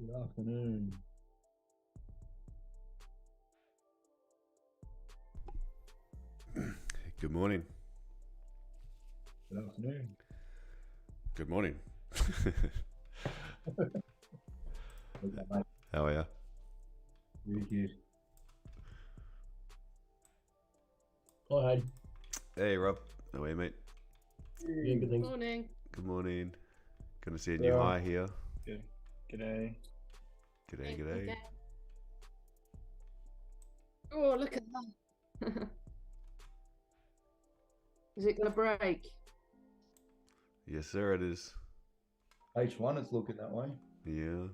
Good afternoon. Good morning. Good afternoon. Good morning. Okay, mate. How are you? Really good. Hi, Hayden. Hey, Rob. How are you, mate? Yeah, good things. Morning. Good morning. Gonna see a new Yeah. high here. Good. G'day. G'day, g'day. Oh, look at that. Is it going to break? Yes, sir, it is. H1 is looking that way. Yeah.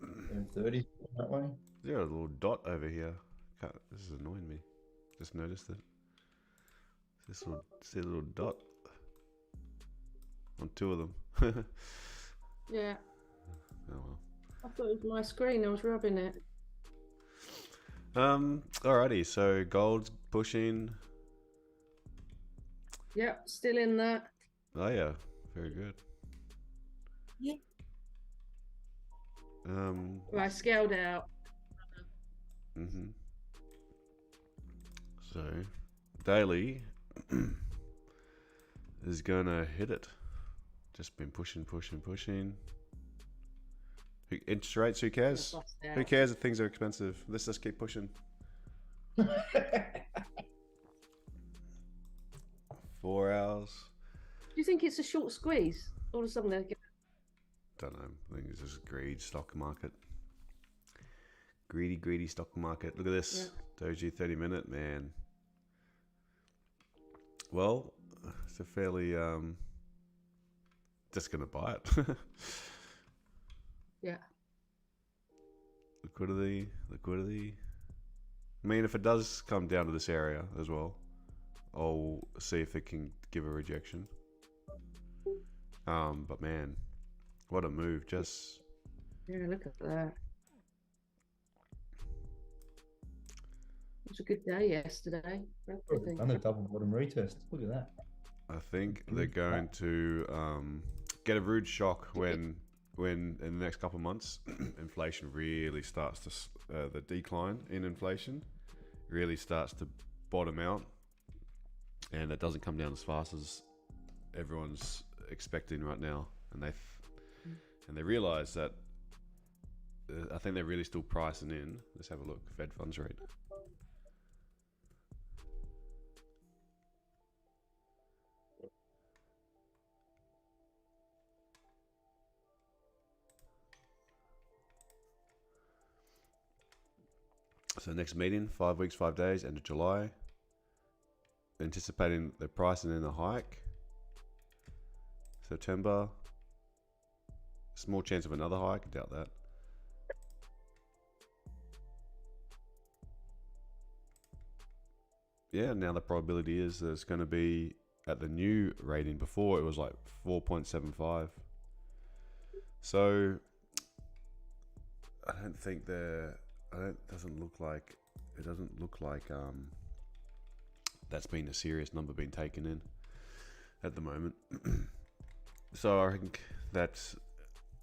M30 that way. There's a little dot over here. This is annoying me. Just noticed it. See a little dot on two of them. Yeah. Oh well. I thought it was my screen. I was rubbing it. Alrighty. So gold's pushing. Yep, still in that. Oh yeah, very good. Yeah. Um. I scaled out. So daily is gonna hit it. Just been pushing. Interest rates, who cares? Who cares if things are expensive? Let's just keep pushing. 4 hours. Do you think it's a short squeeze? All of a sudden, Don't know. I think it's just greed stock market. Greedy stock market. Look at this. Yeah. Doji 30-minute, man. Well, it's a fairly just gonna buy it. Yeah. Liquidity. I mean, if it does come down to this area as well, I'll see if it can give a rejection. But man, what a move! Just Yeah, look at that. It was a good day yesterday. Done a double bottom retest. Look at that. I think they're going to get a rude shock when in the next couple of months inflation really starts to the decline in inflation really starts to bottom out, and it doesn't come down as fast as everyone's expecting right now, and they realize that I think they're really still pricing in. Let's have a look. Fed funds rate. So next meeting, 5 weeks, 5 days, end of July. Anticipating the pricing in a hike. September. Small chance of another hike, doubt that. Yeah, now the probability is that it's going to be at the new rating. Before it was like 4.75. So I don't think it doesn't look like that's been a serious number being taken in at the moment. So I think that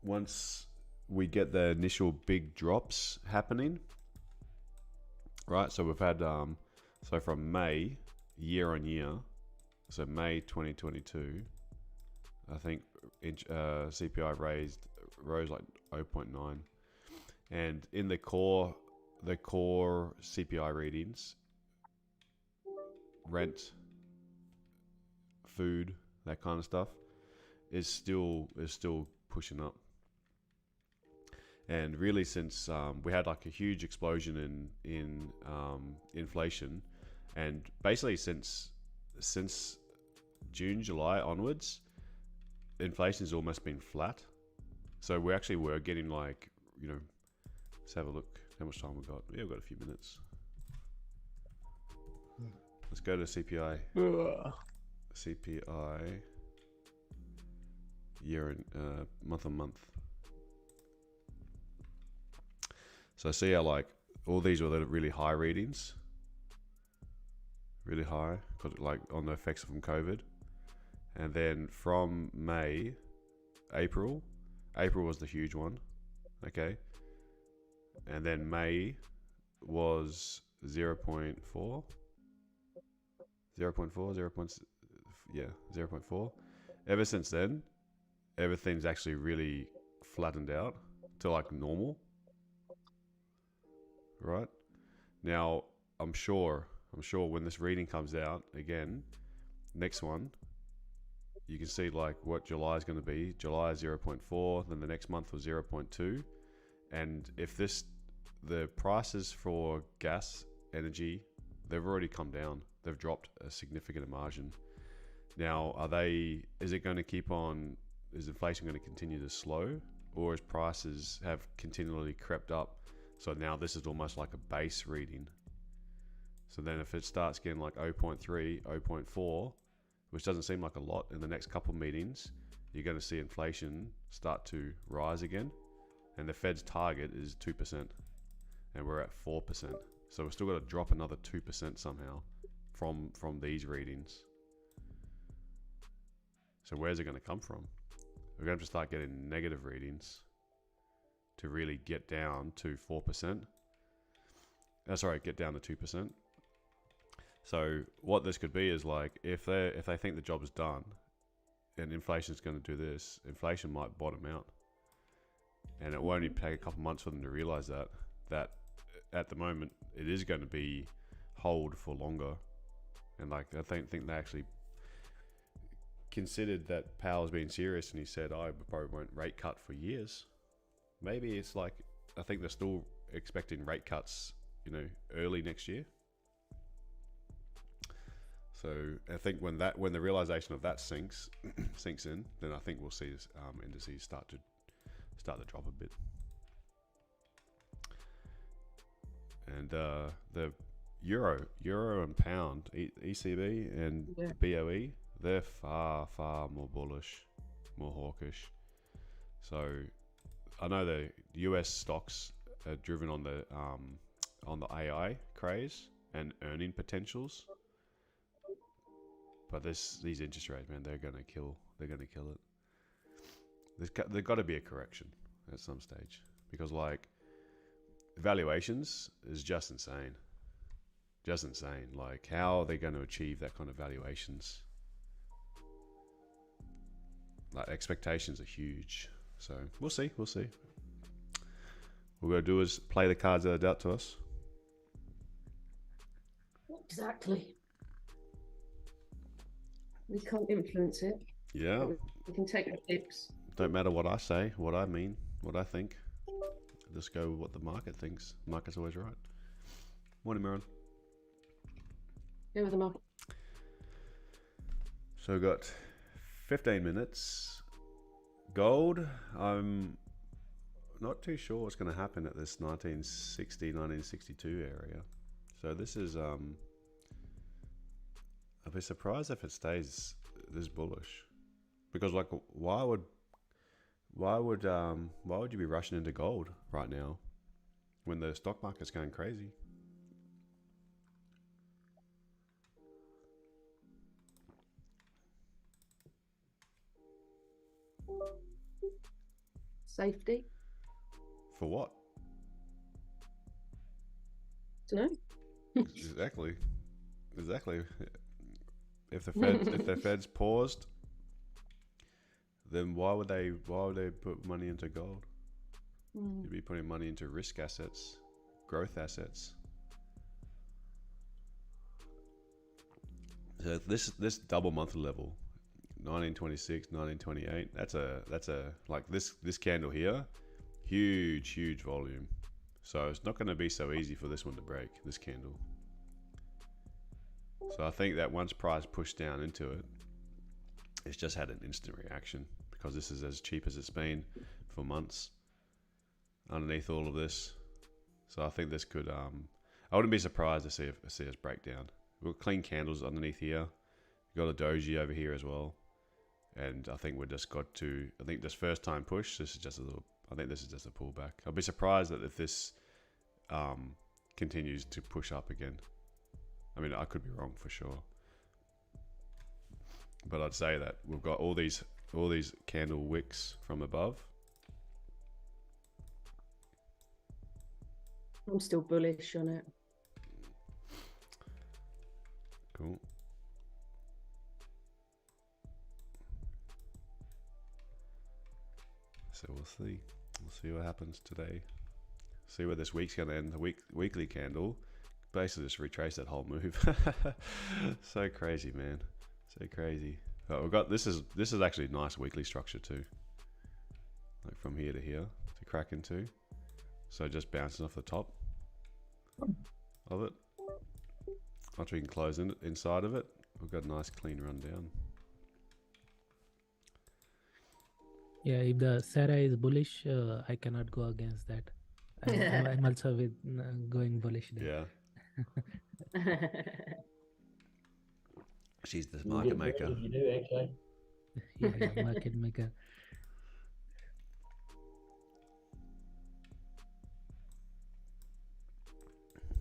once we get the initial big drops happening, right? So we've had so from May year on year, so May 2022, I think CPI rose like 0.9, and in the core CPI readings, rent, food, that kind of stuff is still pushing up. And really, since we had like a huge explosion in inflation, and basically since June, July onwards, inflation's almost been flat. So we actually were getting like, let's have a look how much time we've got. Yeah, we've got a few minutes. Let's go to CPI. CPI year and month on month. So I see how like all these were the really high readings, really high, like on the effects from COVID, and then from May, April, April was the huge one. Okay. And then May was 0.4. 0.4. Yeah, 0.4. Ever since then, everything's actually really flattened out to like normal. Right? Now, I'm sure when this reading comes out again, next one, you can see like what July is going to be. July is 0.4, then the next month was 0.2. And if the prices for gas, energy, they've already come down. They've dropped a significant margin. Now, is it going to keep on, is inflation going to continue to slow, or as prices have continually crept up? So now this is almost like a base reading. So then if it starts getting like 0.3, 0.4, which doesn't seem like a lot in the next couple of meetings, you're going to see inflation start to rise again. And the Fed's target is 2%. And we're at 4%. So we're still got to drop another 2% somehow from these readings. So where's it going to come from? We're going to have to start getting negative readings to really get down to 4%. Get down to 2%. So what this could be is like if they think the job is done and inflation's going to do this, inflation might bottom out. And it won't even take a couple months for them to realize that at the moment it is going to be hold for longer. And like I think they actually considered that Powell's being serious, and he said, I probably won't rate cut for years. Maybe it's like, I think they're still expecting rate cuts, early next year. So I think when the realization of that sinks in, then I think we'll see indices start to drop a bit. And the euro and pound, ECB and BOE, they're far more bullish, more hawkish. So I know the US stocks are driven on the AI craze and earning potentials, but these interest rates, man, they're gonna kill it. There's got to be a correction at some stage, because like valuations is just insane. Like, how are they going to achieve that kind of valuations? Like, expectations are huge. So we'll see. What we're going to do is play the cards that are dealt to us. Exactly. We can't influence it. Yeah. We can take the tips. Don't matter what I say, what I mean, what I think. Just go with what the market thinks. The market's always right. Morning, Miran. Go with the market. So we've got 15 minutes. Gold, I'm not too sure what's going to happen at this 1960, 1962 area. So this is, I'll be surprised if it stays this bullish. Because like, why would you be rushing into gold right now when the stock market's going crazy? Safety. For what? Don't know. Exactly. If the Fed's paused, then why would they put money into gold? You'd be putting money into risk assets, growth assets. So this double monthly level, 1926, 1928. That's a like this candle here, huge volume. So it's not going to be so easy for this one to break, this candle. So I think that once price pushed down into it, it's just had an instant reaction, because this is as cheap as it's been for months underneath all of this. So I think this could, I wouldn't be surprised to see us break down. We've got clean candles underneath here. We've got a doji over here as well. And I think I think this first time push, I think this is just a pullback. I'll be surprised that if this continues to push up again. I mean, I could be wrong for sure. But I'd say that we've got all these candle wicks from above, I'm still bullish on it. Cool. So we'll see. We'll see what happens today. See where this week's going to end. The weekly candle basically just retrace that whole move. So crazy, man. So crazy. But we've got this is actually a nice weekly structure too. Like from here to here to crack into. So just bouncing off the top of it. Once we can close inside of it, we've got a nice clean run down. Yeah, if the Sarah is bullish, I cannot go against that. I'm also with going bullish there. Yeah. She's the market maker. If you do, actually. Yeah, market maker.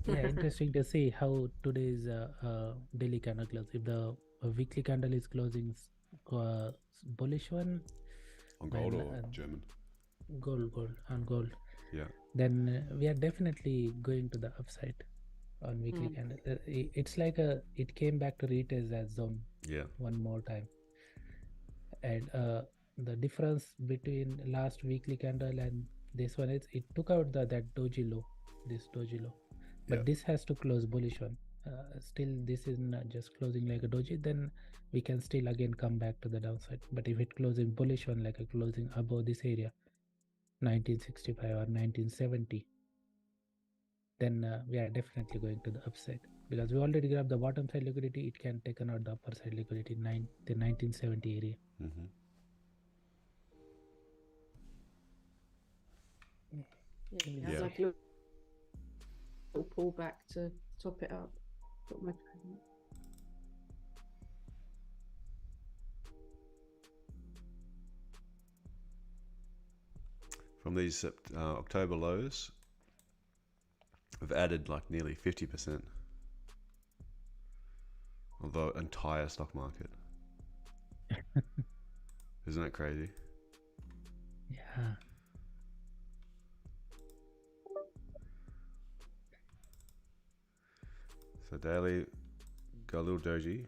Yeah, interesting to see how today's daily candle close. If the weekly candle is closing bullish one, On gold then, or German? Gold. Yeah. Then we are definitely going to the upside on weekly candle. It's like it came back to retest that zone. Yeah. One more time. And the difference between last weekly candle and this one is it took out that doji low, this doji low. But this has to close bullish one. Still, this is not just closing like a doji, then we can still again come back to the downside. But if it closing bullish one, like a closing above this area, 1965 or 1970, then we are definitely going to the upside. Because we already grabbed the bottom side liquidity, it can take out the upper side liquidity, the 1970 area. Mm-hmm. Yeah. Like a little pullback to top it up. Got my From these October lows, we've added like nearly 50% of the entire stock market. Isn't that crazy? Yeah. So daily, got a little doji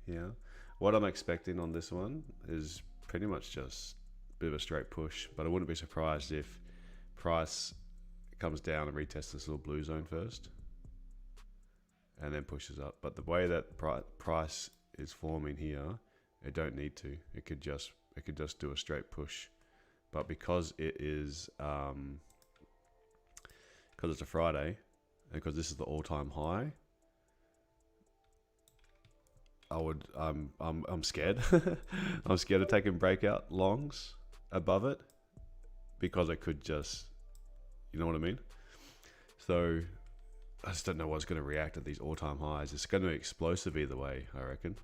here. What I'm expecting on this one is pretty much just a bit of a straight push, but I wouldn't be surprised if price comes down and retests this little blue zone first and then pushes up. But the way that price is forming here, it don't need to. It could just do a straight push. But because it is because it's a Friday and because this is the all-time high, I'm scared. I'm scared of taking breakout longs above it because I could just, you know what I mean? So I just don't know what's going to react at these all-time highs. It's going to be explosive either way, I reckon.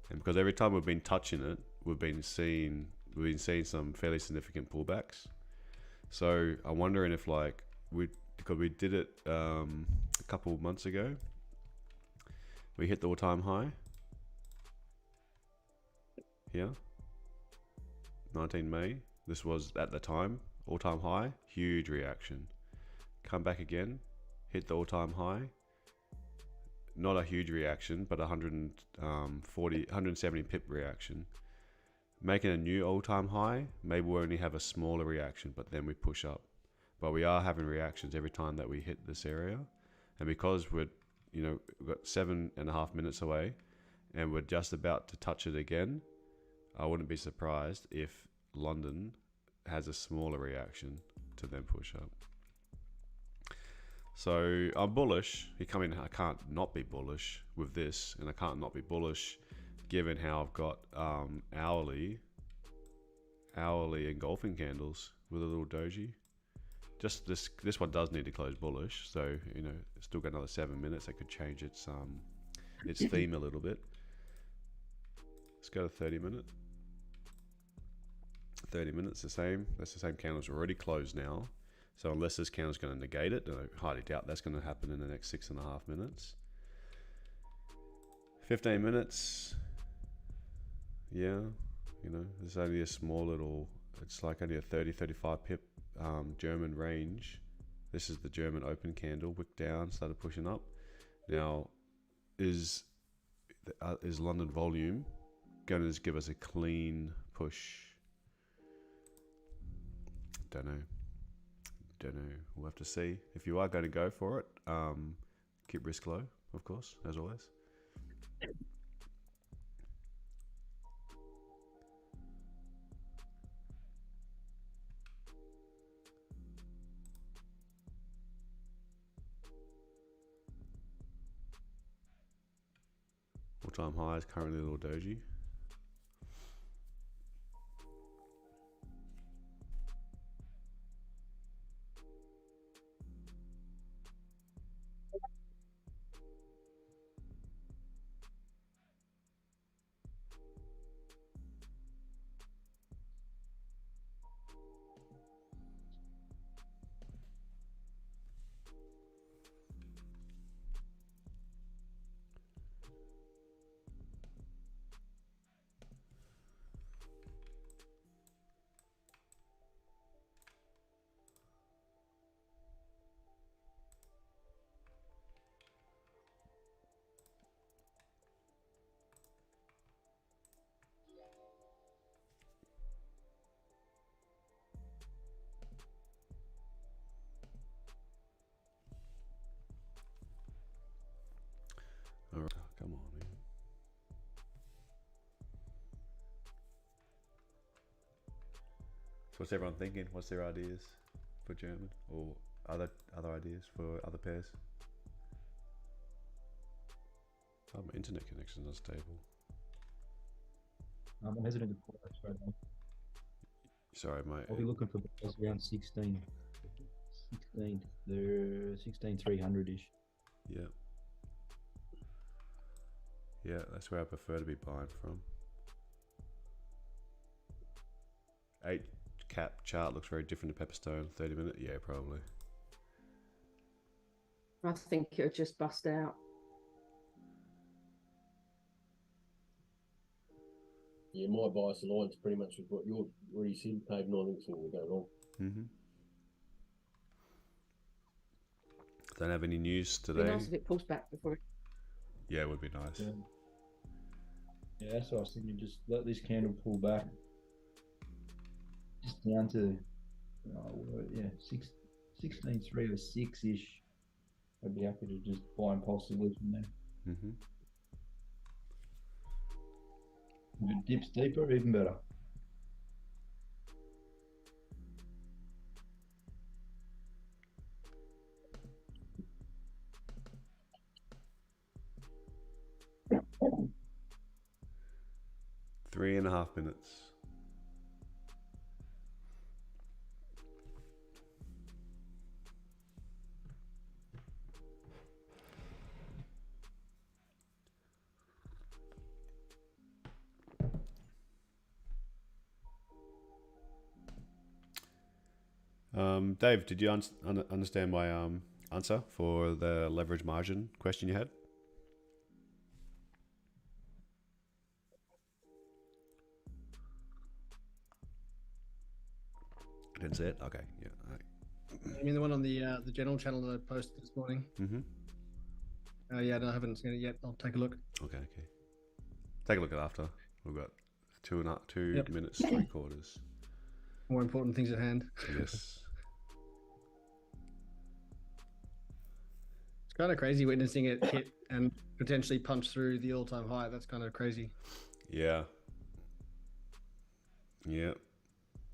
And because every time we've been touching it, we've been seeing some fairly significant pullbacks. So I'm wondering if because we did it a couple months ago. We hit the all-time high here, 19 May. This was at the time all-time high, huge reaction. Come back again, hit the all-time high. Not a huge reaction, but 170 pip reaction. Making a new all-time high, maybe we'll only have a smaller reaction, but then we push up. But we are having reactions every time that we hit this area, and because we've got 7.5 minutes away and we're just about to touch it again, I wouldn't be surprised if London has a smaller reaction to then push up. So I'm bullish. I can't not be bullish with this, and I can't not be bullish given how I've got hourly engulfing candles with a little doji. Just this one does need to close bullish, so it's still got another 7 minutes. That could change its theme a little bit. Let's go to 30 minute. 30 minutes the same. That's the same candles already closed now. So unless this candle's going to negate it, I highly doubt that's going to happen in the next 6.5 minutes. 15 minutes. Yeah, there's only a small little. It's like only a 30-35 pip German range This is the German open candle, wick down, started pushing up. Now, is London volume going to just give us a clean push? Don't know. We'll have to see. If you are going to go for it, keep risk low, of course, as always. All-time high is currently a little doji. All right, come on, man. So what's everyone thinking? What's their ideas for German or other ideas for other pairs? Oh, my internet connection's unstable. I'm hesitant to pull that straight on. Sorry, mate. I'll be looking for bars around 16. They're 16,300-ish. Yeah. Yeah, that's where I prefer to be buying from. 8 cap chart looks very different to Pepperstone. 30 minute, yeah, probably. I think it'll just bust out. Yeah, my bias aligns pretty much with what you're already said, Dave, and I think it's going to go wrong. Mm-hmm. Don't have any news It'd today. be nice if it pulls back before. Yeah, it would be nice. Yeah, that's what I was thinking. Just let this candle pull back. Just down to, 16,306-ish. I'd be happy to just buy impulsively from there. Mm-hmm. If it dips deeper, even better. Three and a half minutes. Dave, did you understand my answer for the leverage margin question you had? Didn't see it? Okay, yeah. All right. You mean the one on the general channel that I posted this morning? Mm-hmm. Yeah, no, I haven't seen it yet. I'll take a look. Okay. Take a look at it after. We've got 2 Yep. minutes, 3/4. More important things at hand. Yes. It's kind of crazy witnessing it hit and potentially punch through the all-time high. That's kind of crazy. Yeah. Yeah.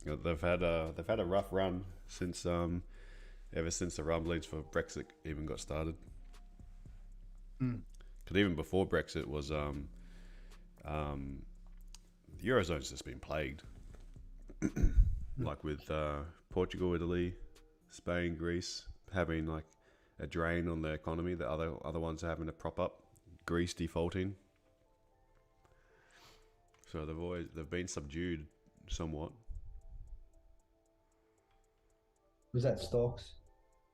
They've had a rough run since ever since the rumblings for Brexit even got started. Because even before Brexit was the Eurozone's just been plagued. Like with Portugal, Italy, Spain, Greece having like a drain on the economy. The other ones are having to prop up. Greece defaulting. So they've been subdued somewhat. Was that stocks?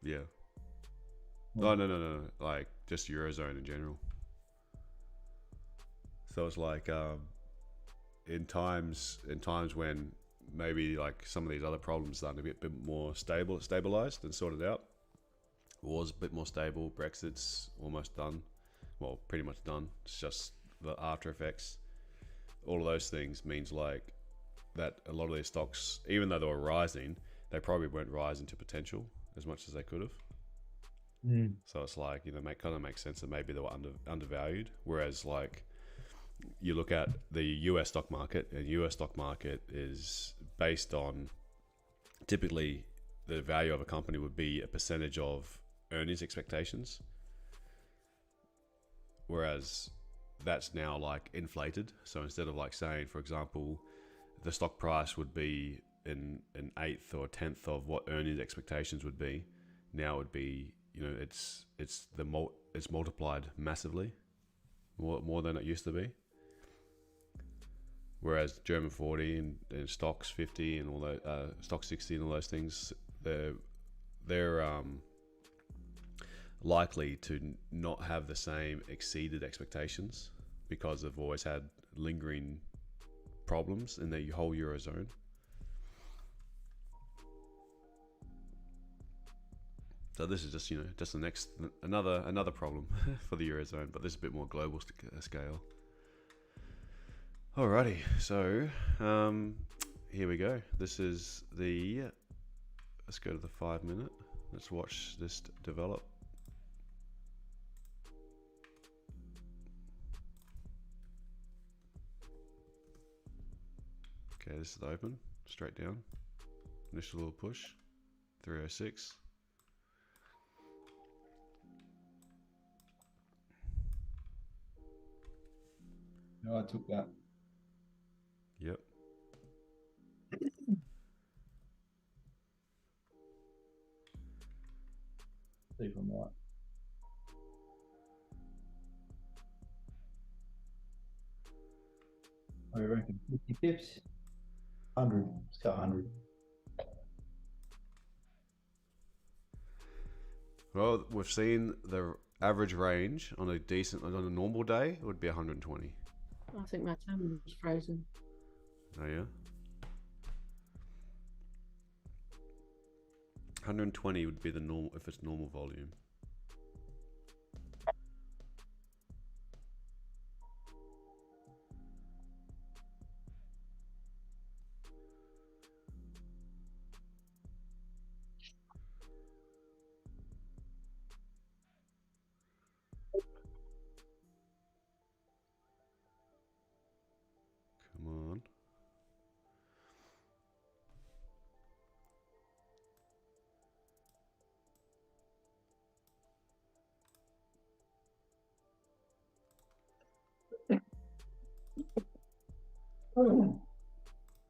Yeah. Yeah. No. Like just Eurozone in general. So it's like in times when maybe like some of these other problems starting to get a bit more stabilized and sorted out, war's a bit more stable. Brexit's almost done. Well, pretty much done. It's just the after effects. All of those things means like that a lot of these stocks, even though they were rising, they probably weren't rising to potential as much as they could have. So it's like, you know, kind of makes sense that maybe they were undervalued. Whereas like you look at the US stock market, and US stock market is based on, typically the value of a company would be a percentage of earnings expectations. Whereas that's now like inflated. So instead of like saying, for example, the stock price would be an eighth or a tenth of what earnings expectations would be, now it would be, you know, it's multiplied massively more than it used to be. Whereas German 40 and stocks 50 and all that, stock 60 and all those things, they're likely to not have the same exceeded expectations because they've always had lingering problems in the whole Eurozone. So this is just, you know, just the next, another problem for the Eurozone, but this is a bit more global scale. Alrighty, so here we go. This is let's go to the 5 minute. Let's watch this develop. Okay, this is the open, straight down. Initial little push, 306. No, I took that. Yep. See if I'm right. What do you reckon? 50 pips? 100. Let's go 100. Well, we've seen the average range on a normal day would be 120. I think my terminal was frozen. Oh yeah. 120 would be the normal if it's normal volume. Come on.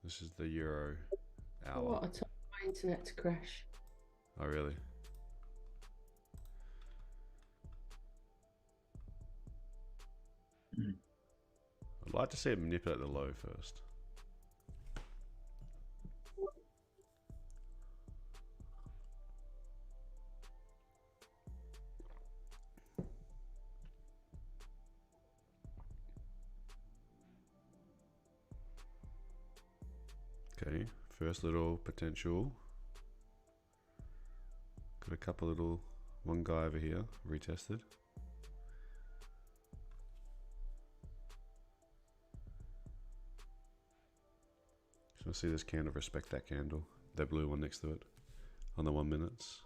This is the Euro hour. What a time for my internet to crash. Oh really? I'd like to see it manipulate the low first. Okay, first little potential. Got a couple little, one guy over here, retested. So I see this candle, respect that candle. That blue one next to it on the 1 minutes.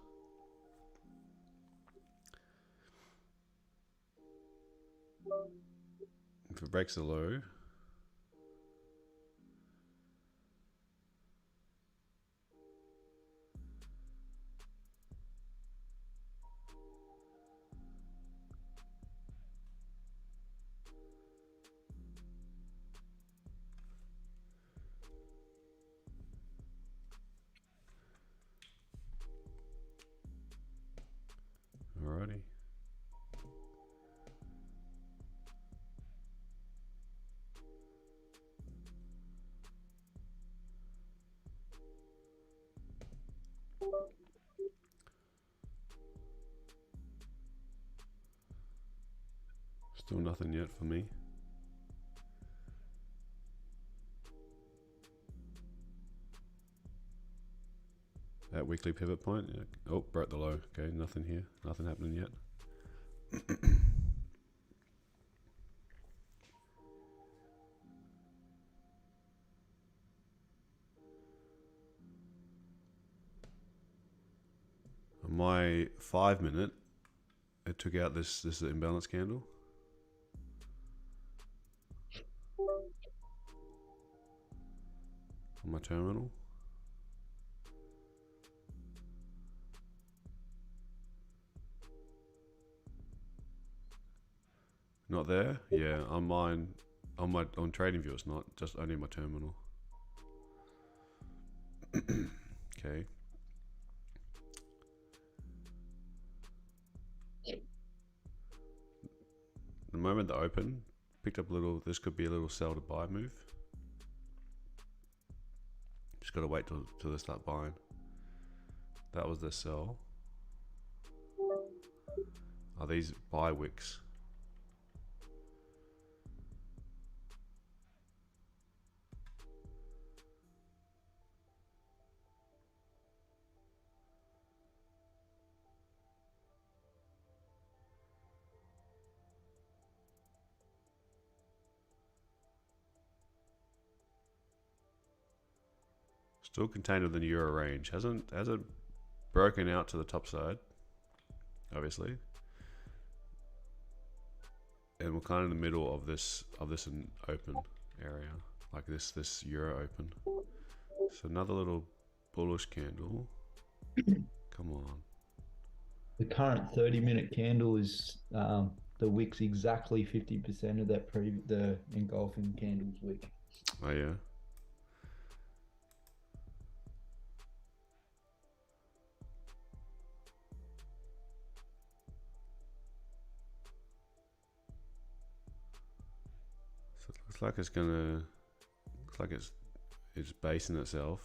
If it breaks the low, alrighty. Still nothing yet for me. at weekly pivot point. Yeah. Oh, broke the low. Okay, nothing here. Nothing happening yet. On my 5 minute, it took out this imbalance candle. On my terminal. Not there? Yeah, on mine, on TradingView it's not, just only my terminal. Okay. The moment the open, picked up a little, this could be a little sell to buy move. Just gotta wait till they start buying. That was the sell. Are these buy wicks? Still contained within the euro range. Hasn't broken out to the top side, obviously. And we're kind of in the middle of this an open area, like this euro open. So another little bullish candle. Come on. The current 30-minute candle is the wick's exactly 50% of that the engulfing candles wick. Oh yeah. So it looks like it's gonna. Looks like it's basing itself.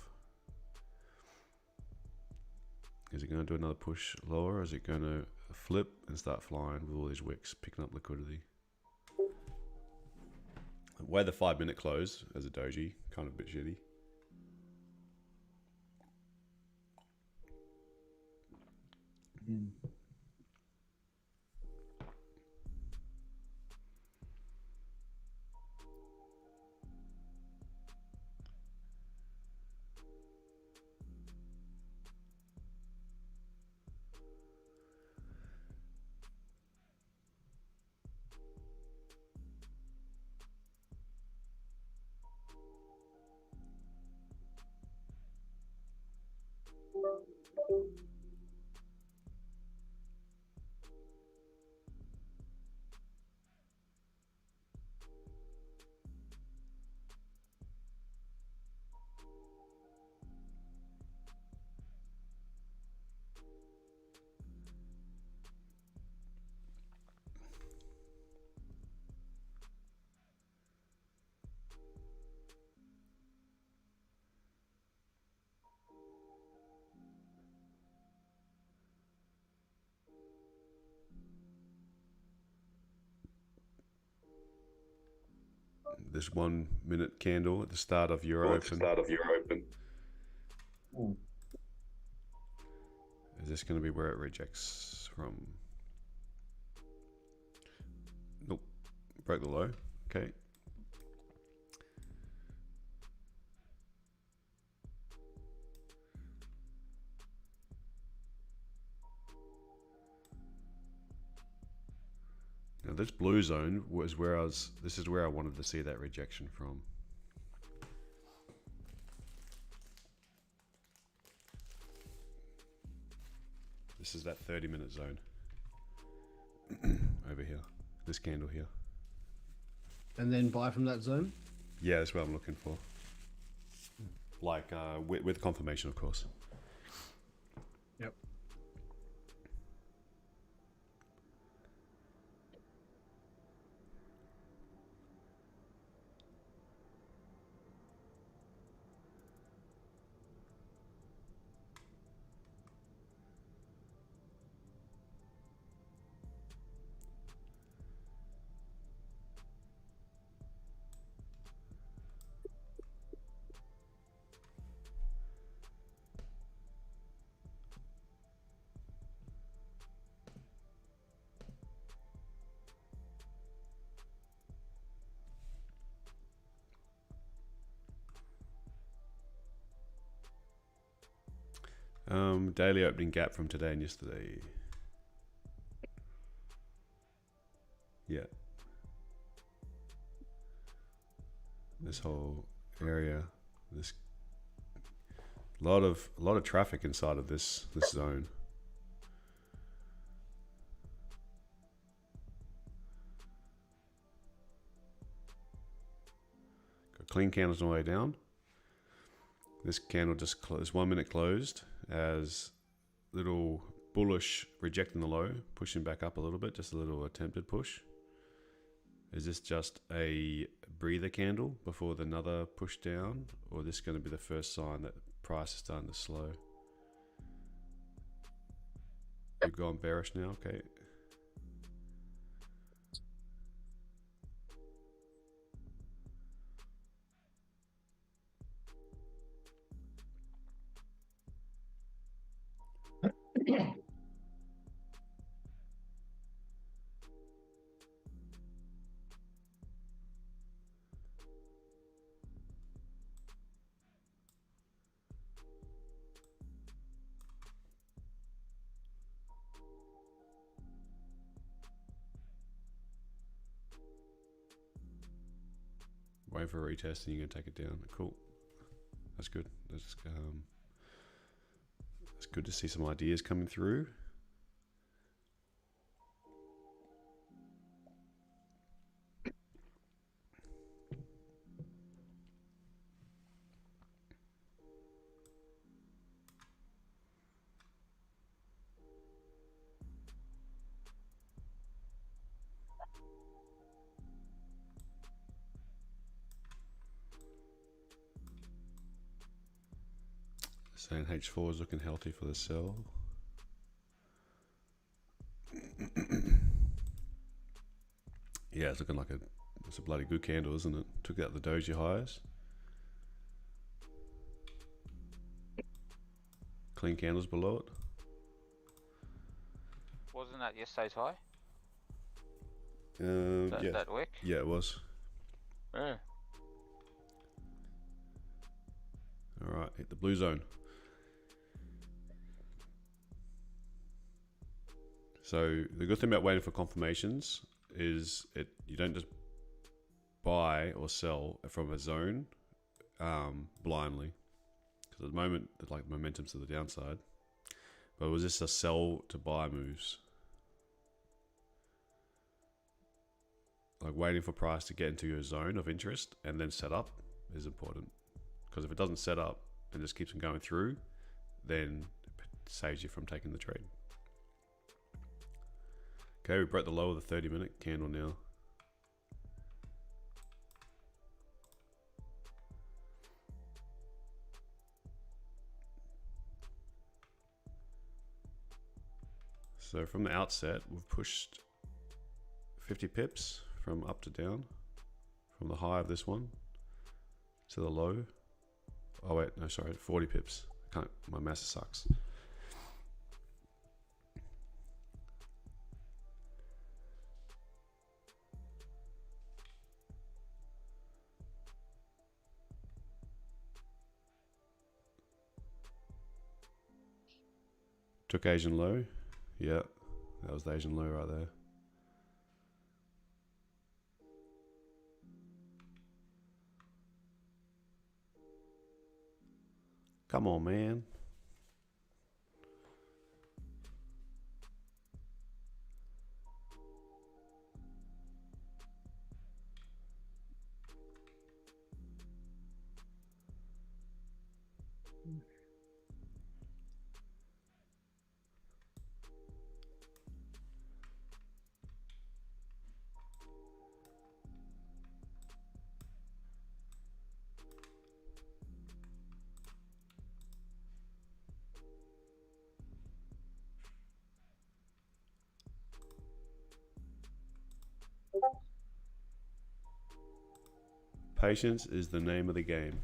Is it going to do another push lower, or is it going to flip and start flying with all these wicks picking up liquidity? The way the 5 minute close as a doji, kind of a bit shitty. This 1 minute candle at the start of Euro Open. Ooh. Is this going to be where it rejects from? Nope. Broke the low. Okay. Now this blue zone was where this is where I wanted to see that rejection from. This is that 30-minute zone. Over here. This candle here. And then buy from that zone? Yeah, that's what I'm looking for. Like, with confirmation, of course. Yep. Daily opening gap from today and yesterday. Yeah. This whole area, this lot of traffic inside of this zone. Got clean candles on the way down. This candle just closed, 1 minute closed as little bullish, rejecting the low, pushing back up a little bit, just a little attempted push. Is this just a breather candle before another push down, or is this going to be the first sign that price is starting to slow? We've gone bearish now, okay. Wait for a retest and you're going to take it down. Cool. That's good. It's good to see some ideas coming through. Saying H4 is looking healthy for the sell. Yeah, it's looking like it's a bloody good candle, isn't it? Took out the doji highs. Clean candles below it. Wasn't that yesterday's high? Yeah. That wick? Yeah, it was. Yeah. All right, hit the blue zone. So the good thing about waiting for confirmations is you don't just buy or sell from a zone blindly, because at the moment like momentum's to the downside. But was this a sell to buy moves? Like waiting for price to get into your zone of interest and then set up is important, because if it doesn't set up and just keeps on going through, then it saves you from taking the trade. Okay, we broke the low of the 30-minute candle now. So from the outset, we've pushed 50 pips from up to down, from the high of this one to the low. Oh wait, no, sorry, 40 pips. My math sucks. Took Asian low. Yeah, that was the Asian low right there. Come on, man. Patience is the name of the game.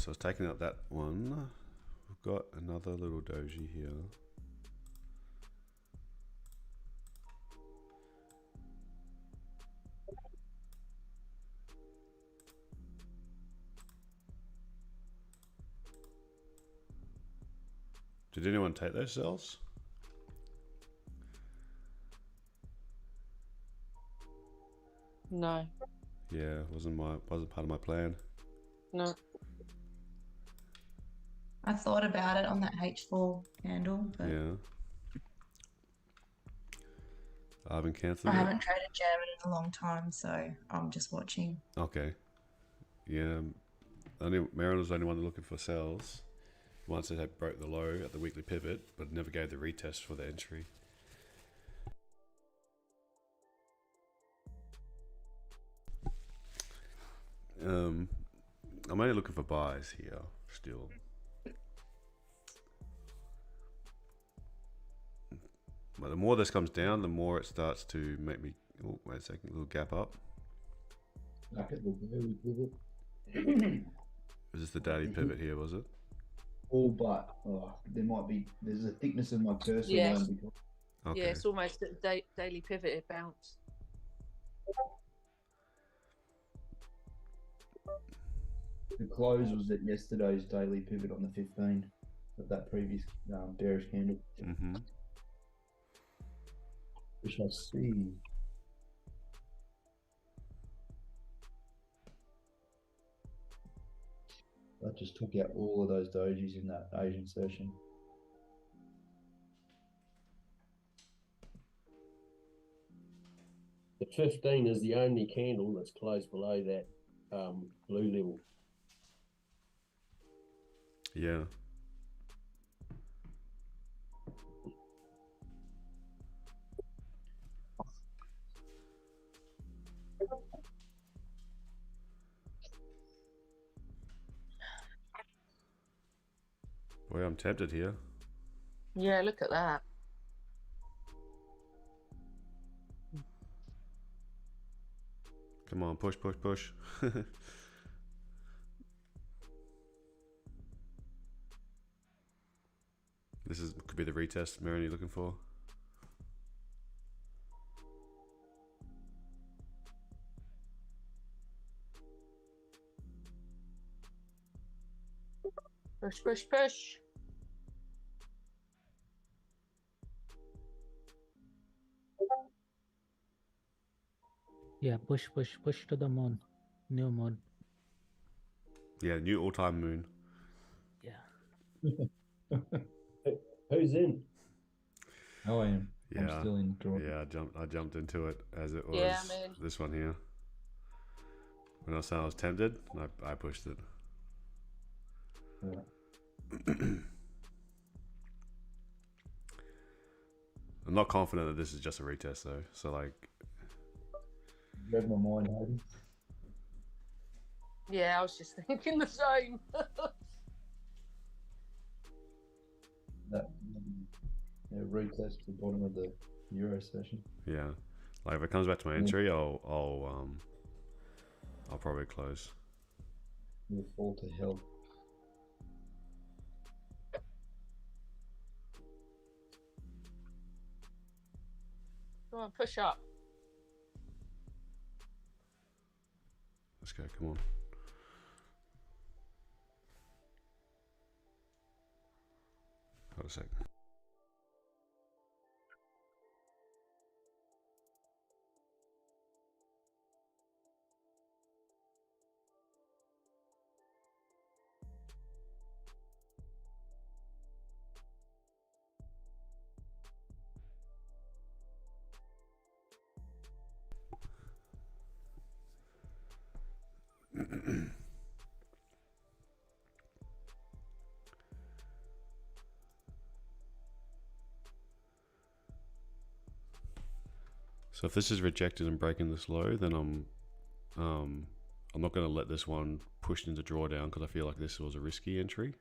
So it's taking out that one. We've got another little doji here. Did anyone take those cells? No, Yeah, wasn't part of my plan. no. I thought about it on that H4 candle, but Yeah. I haven't I cancelled it. haven't traded German in a long time, so I'm just watching. Okay. Yeah. Marin was the only one looking for sells. Once it had broke the low at the weekly pivot, but never gave the retest for the entry. I'm only looking for buys here still. But the more this comes down, the more it starts to make me. Oh, wait a second, little gap up. Back at the daily pivot. Was this the daily pivot here? Was it? All but there's a thickness of my cursor. Yeah. Okay. Yeah, it's almost at daily pivot. It bounced. The close was at yesterday's daily pivot on the 15th of that previous bearish candle. Mm-hmm. We shall see. That just took out all of those dojis in that Asian session. The 15 is the only candle that's closed below that blue level. Yeah. Boy, I'm tempted here. Yeah, look at that. Come on, push, push, push. This could be the retest, Marin, you're looking for. Push, push, push. Yeah, push to the moon. New moon. Yeah, new all-time moon. Yeah. Who's in? Oh, I am. Yeah. I'm still in draw. Yeah, I jumped into it as it was Yeah, I'm in. this one here. When I was saying I was tempted, I pushed it. Yeah. I'm not confident that this is just a retest though. So like, Read my mind, Hayden. Yeah, I was just thinking the same. That retest the bottom of the Euro session. yeah, like if it comes back to my entry, I'll probably close. Will fall to hell. Come on, push up. Let's go. Come on. Hold a sec. So if this is rejected and breaking this low, then I'm not going to let this one push into drawdown because I feel like this was a risky entry.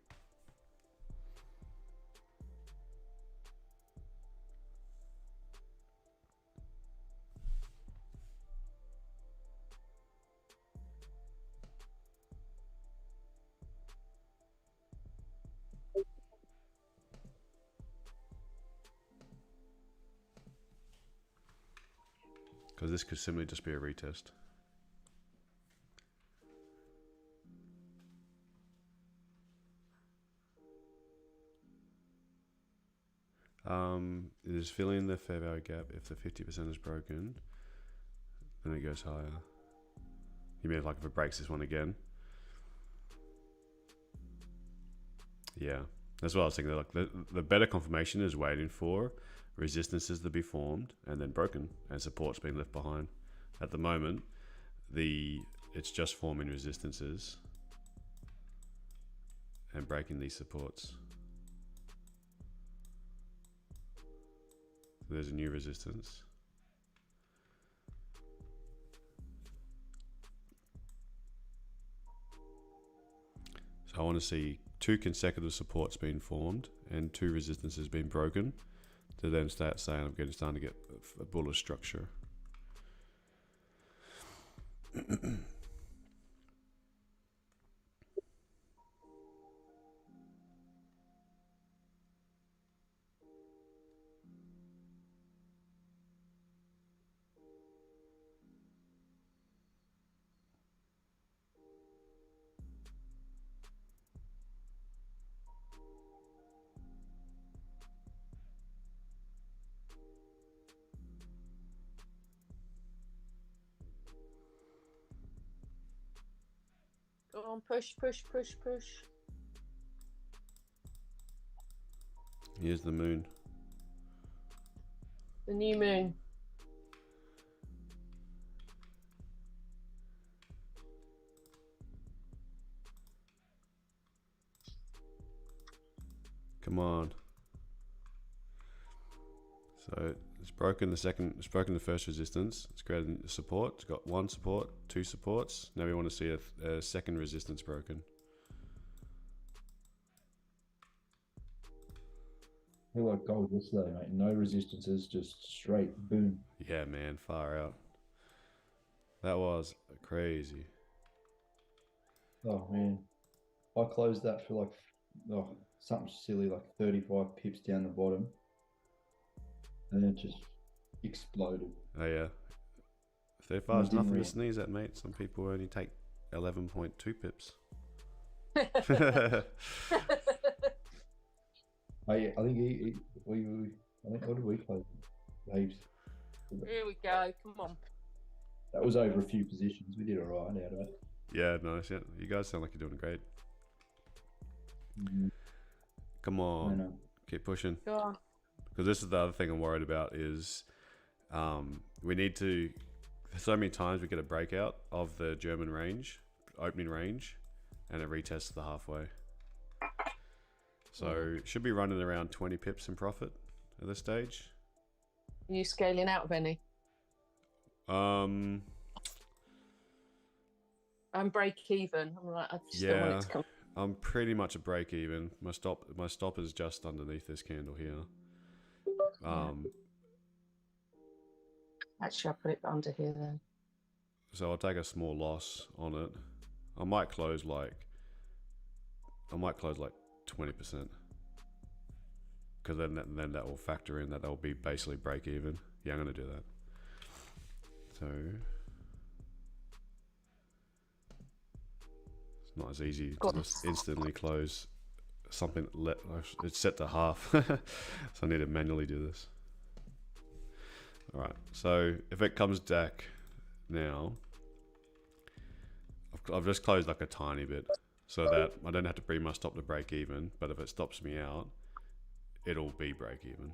because this could simply just be a retest. It is filling the fair value gap. If the 50% is broken, then it goes higher. You mean like if it breaks this one again? Yeah, that's what I was thinking. Like the better confirmation is waiting for resistances to be formed and then broken, and support's been left behind. At the moment, it's just forming resistances and breaking these supports. There's a new resistance. So I want to see 2 consecutive supports being formed and 2 resistances being broken to then start saying I'm starting to get a bullish structure. Go on, push, push, push, push. Here's the moon. The new moon. Come on. So it's broken the first resistance. It's created a support. It's got 1 support, 2 supports. Now we want to see a second resistance broken. I feel like gold yesterday, mate. No resistances, just straight boom. Yeah, man, far out. That was crazy. Oh man, I closed that for like something silly, like 35 pips down the bottom, and it just exploded. Oh yeah. 35 is didn't nothing to really- sneeze at, mate. Some people only take 11.2 pips. I think what did we close? Waves. Here we go. Come on. That was over a few positions. We did all right out of it. Yeah, nice. Yeah, you guys sound like you're doing great. Come I on, know. keep pushing. Go on. Because this is the other thing I'm worried about is we need to. So many times we get a breakout of the German range, opening range, and it retests the halfway. So should be running around 20 pips in profit at this stage. Are you scaling out of any? Um, I'm break even. I'm like, I just don't want it to come. I'm pretty much a break even. My stop is just underneath this candle here. Actually, I'll put it under here then. So I'll take a small loss on it. I might close like 20%. Because then that will factor in that will be basically break even. Yeah, I'm gonna do that. So it's not as easy to just instantly close something. It's set to half, so I need to manually do this. All right. So if it comes back now, I've just closed like a tiny bit, so that I don't have to bring my stop to break even. But if it stops me out, it'll be break even.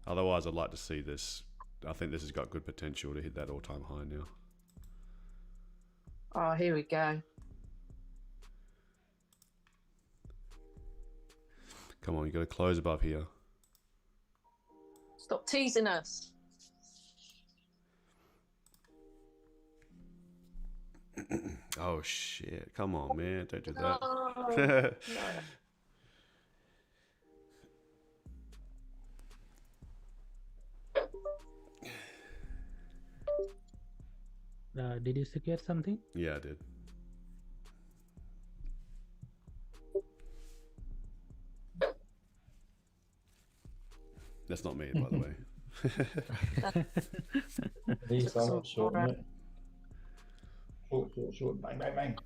Otherwise, I'd like to see this. I think this has got good potential to hit that all-time high now. Oh, here we go. Come on, you got to close above here. Stop teasing us. Oh shit! Come on, man! Don't do that. No. Did you secure something? Yeah, I did. That's not me, by the way. He's Took somewhat some short, more mate. Short, bang, bang, bang.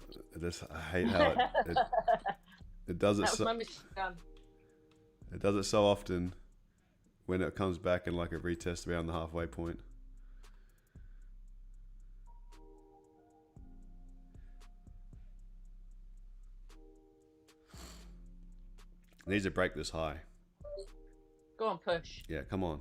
I hate how it does it. That was So, my mission done. it does it so often when it comes back and like a retest around the halfway point. It needs to break this high. Go on, push. Yeah, come on.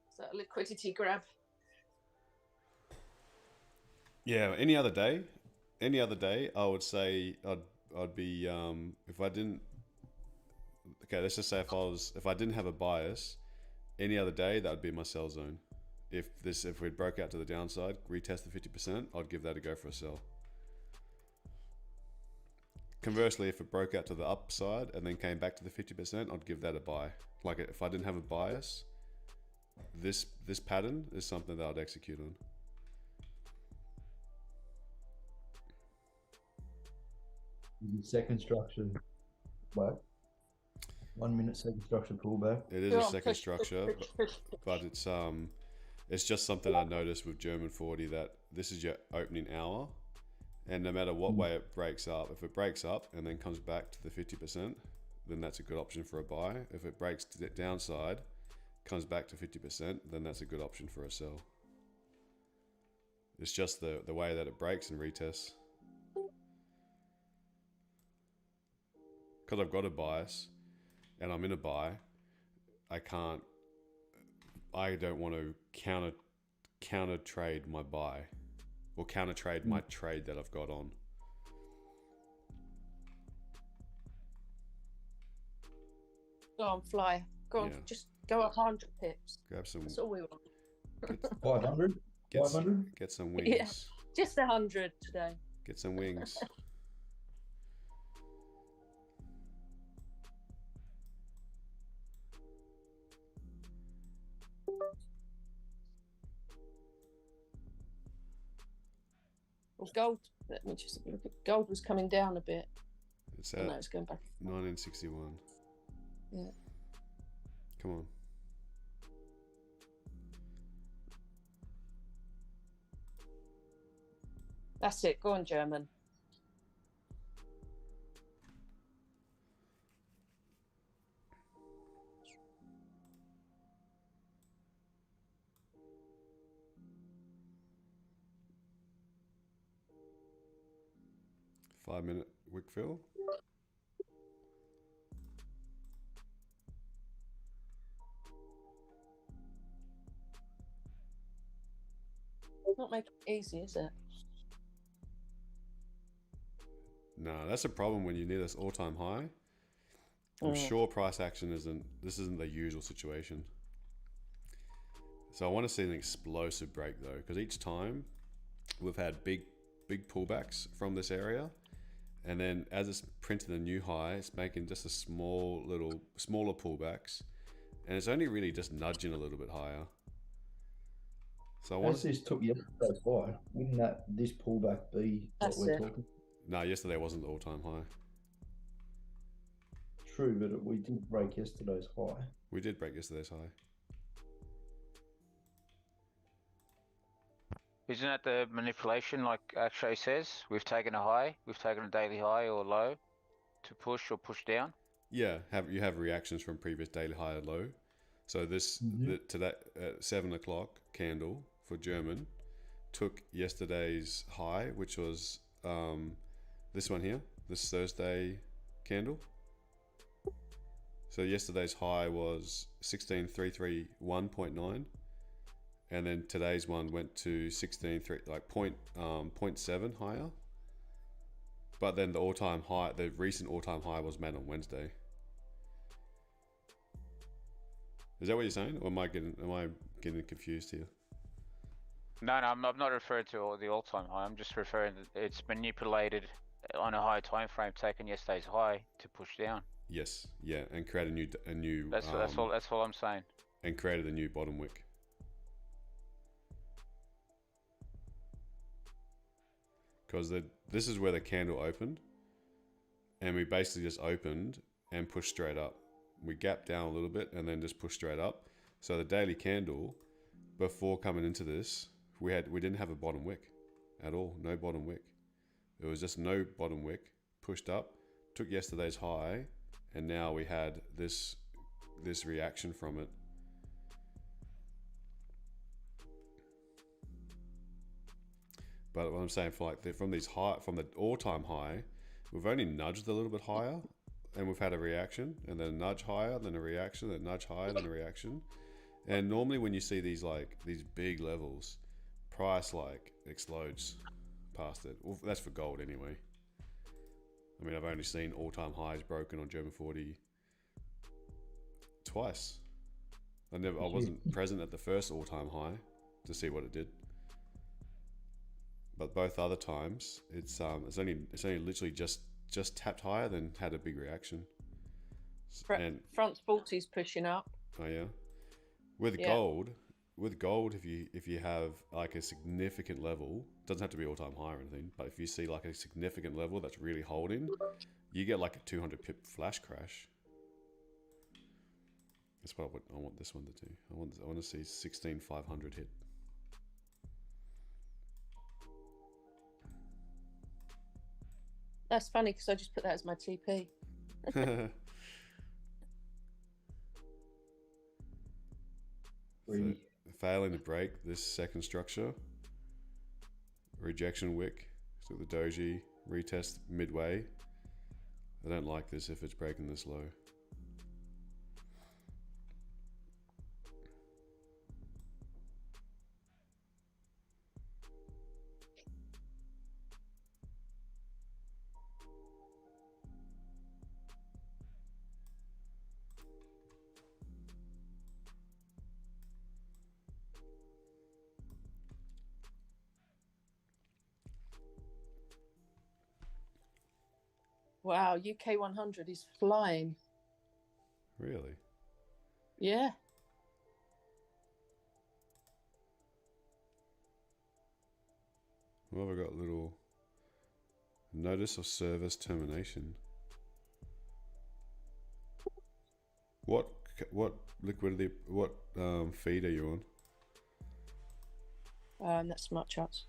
Is that a liquidity grab? Yeah, any other day, I would say I'd be if I didn't. Okay, let's just say if I didn't have a bias, any other day that would be my sell zone. If we broke out to the downside, retest the 50%, I'd give that a go for a sell. Conversely, if it broke out to the upside and then came back to the 50%, I'd give that a buy. Like if I didn't have a bias, this pattern is something that I'd execute on. Second structure, back. 1 minute second structure pullback. It is Go a on, second push, structure, push. but it's just something I noticed with German 40 that this is your opening hour, and no matter what way it breaks up, if it breaks up and then comes back to the 50%, then that's a good option for a buy. If it breaks to the downside, comes back to 50%, then that's a good option for a sell. It's just the way that it breaks and retests. Because I've got a bias and I'm in a buy, I don't want to counter trade my buy or counter trade my trade that I've got on. Go on, fly. Go on, Yeah. just go 100 pips. Grab some. That's all we want. 500? 500? Get some wings. Yeah. Just 100 today. Get some wings. Well, gold. Let me just look at gold was coming down a bit. It's Oh, at no, it's going back. 1961. Yeah. Come on. That's it. Go on, German. Five-minute wick fill. Not making it easy, is it? No, that's a problem when you need this all-time high. I'm sure price action isn't the usual situation. So I want to see an explosive break though, because each time we've had big pullbacks from this area, and then as it's printing a new high, it's making just a smaller pullbacks, and it's only really just nudging a little bit higher. So I want As this took yesterday's high, wouldn't this pullback be That's what we're it. talking? No, yesterday wasn't the all-time high. True, but we did break yesterday's high. We did break yesterday's high. Isn't that the manipulation like Akshay says? We've taken a high, we've taken a daily high or low to push or push down. Yeah, you have reactions from previous daily high or low. So today 7 o'clock candle for German took yesterday's high, which was this one here, this Thursday candle. So yesterday's high was 16,331.9, and then today's one went to 16.3, like 0.7 higher. But then the recent all-time high was made on Wednesday. Is that what you're saying, or am I getting confused here? No, I'm not referring to the all-time high. I'm just referring that it's manipulated on a high time frame, taking yesterday's high to push down. Yes, yeah, and create a new. That's all I'm saying. And created a new bottom wick. Because this is where the candle opened, and we basically just opened and pushed straight up. We gapped down a little bit and then just pushed straight up. So the daily candle, before coming into this, we didn't have a bottom wick at all. No bottom wick. It was just no bottom wick. Pushed up, took yesterday's high, and now we had this reaction from it. But what I'm saying, from the all-time high, we've only nudged a little bit higher, and we've had a reaction, and then a nudge higher, then a reaction, then a nudge higher, then a reaction. And normally when you see these big levels, price explodes past it. Well, that's for gold anyway. I mean, I've only seen all-time highs broken on German 40 twice. I wasn't present at the first all-time high to see what it did. But both other times, it's only literally just tapped higher, then had a big reaction. And Front 40's pushing up. oh yeah, with gold, if you have like a significant level, doesn't have to be all-time high or anything, but if you see like a significant level that's really holding, you get like a 200 pip flash crash. That's what I want this one to do. I want to see 16,500 hit. That's funny because I just put that as my TP. So, failing to break this second structure, rejection wick, so the doji, retest midway. I don't like this if it's breaking this low. Wow, UK 100 is flying. Really? Yeah. Well, I've got a little notice of service termination. What liquidity? What feed are you on? That's smart charts.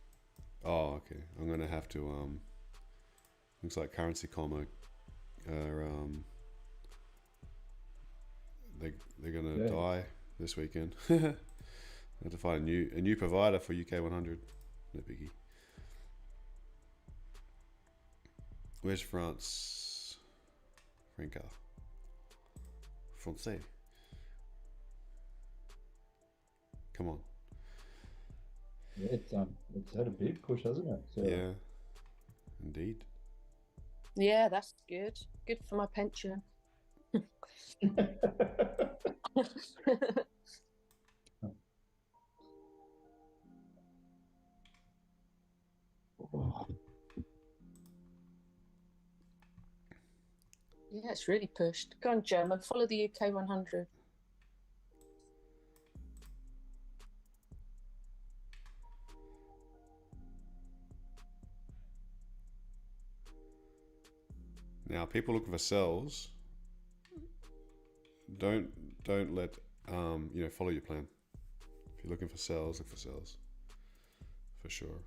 Oh, okay. I'm gonna have to looks like currency comma are they're gonna die this weekend. I have to find a new provider for UK 100. No biggie. Where's France? Franca. Francais. Come on. Yeah, it's had a big push, hasn't it? So, Yeah. Indeed. Yeah, that's good. Good for my pension. Yeah, it's really pushed. Go on, German. Follow the UK 100. Now, people looking for sells, don't let follow your plan. If you're looking for sells, look for sells for sure.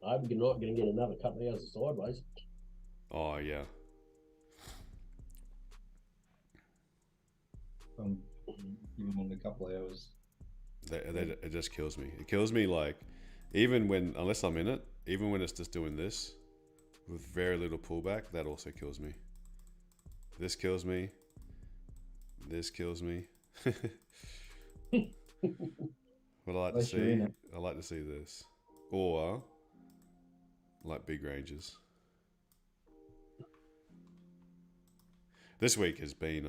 I hope you're not going to get another couple of hours of sideways. Oh yeah. Even in a couple of hours. It just kills me. It kills me unless I'm in it, even when it's just doing this with very little pullback, that also kills me. This kills me. This kills me. What I like to see, I like to see this. Or like big ranges. This week has been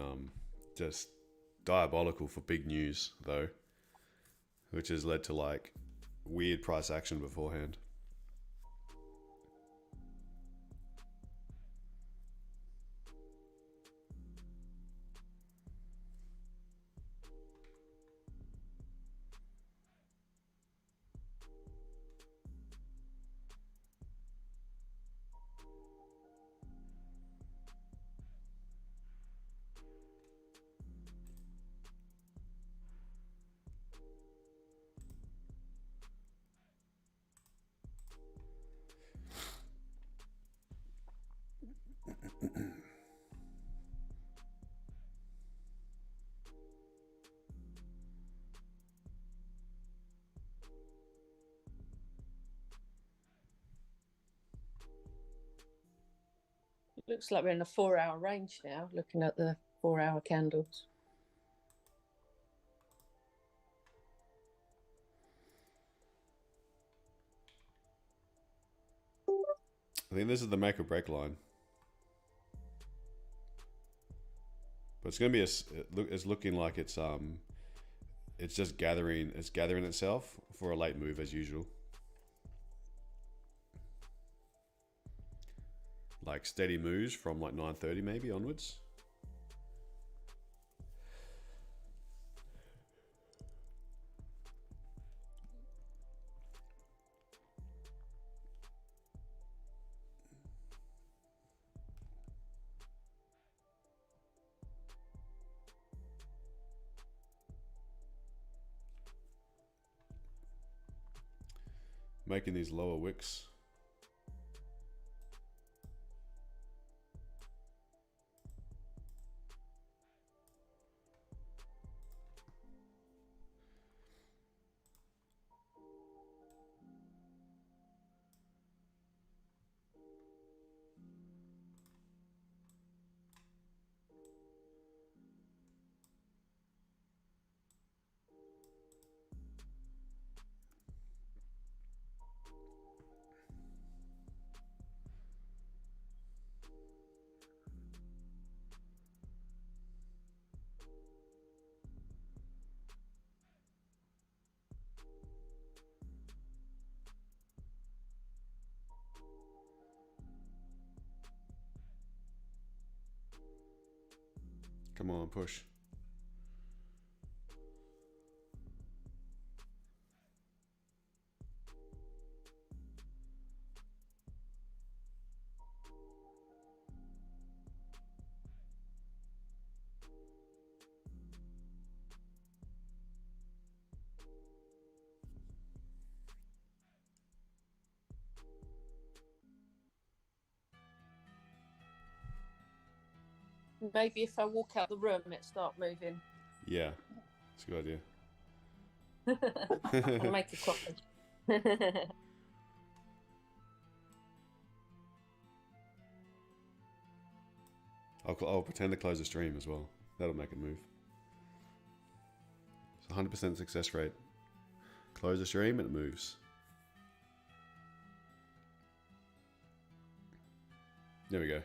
just diabolical for big news though, which has led to like weird price action beforehand. Looks like we're in a 4-hour range now, looking at the 4-hour candles. I think this is the make or break line. But it's going to be it's looking like it's just gathering itself for a late move as usual. Like steady moves from like 9:30 maybe onwards. Making these lower wicks. Come on, push. Maybe if I walk out the room, it start moving. Yeah, it's a good idea. I'll make a coffee. I'll pretend to close the stream as well. That'll make it move. It's 100% success rate. Close the stream and it moves. There we go.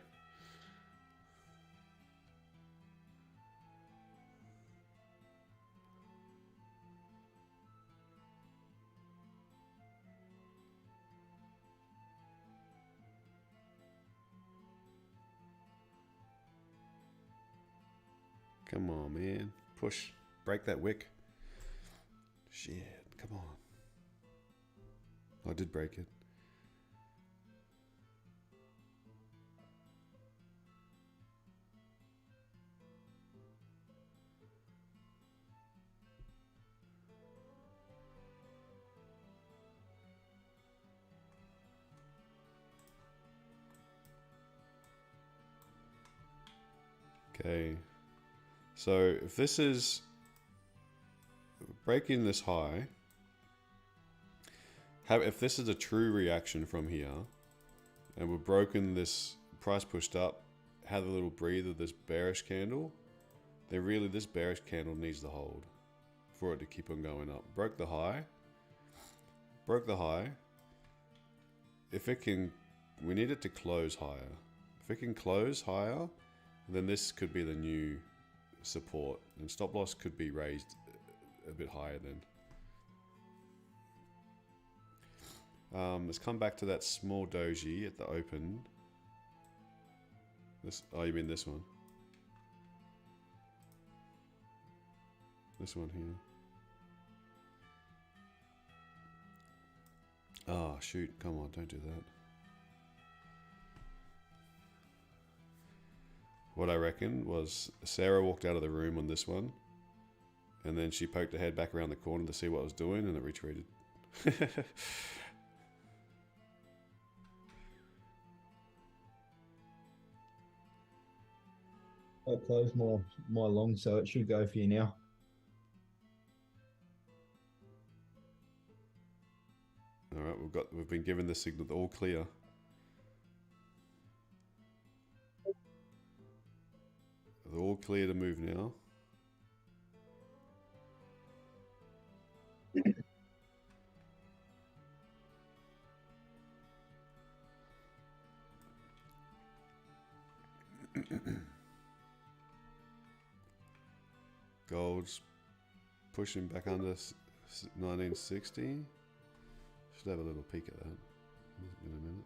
Come on, man. Push. Break that wick. Shit. Come on. I did break it. Okay. So if this is breaking this high, if this is a true reaction from here, and we've broken this price pushed up, have a little breather, this bearish candle, then really this bearish candle needs to hold for it to keep on going up. Broke the high. If it can, we need it to close higher. If it can close higher, then this could be the new support, and stop loss could be raised a bit higher then. Let's come back to that small doji at the open. Oh, you mean this one? This one here. Oh shoot, come on, don't do that. What I reckon was Sarah walked out of the room on this one, and then she poked her head back around the corner to see what it was doing, and it retreated. I closed my long, so it should go for you now. All right, we've been given the signal, all clear. clear to move now. Gold's pushing back under 1960. Should have a little peek at that in a minute.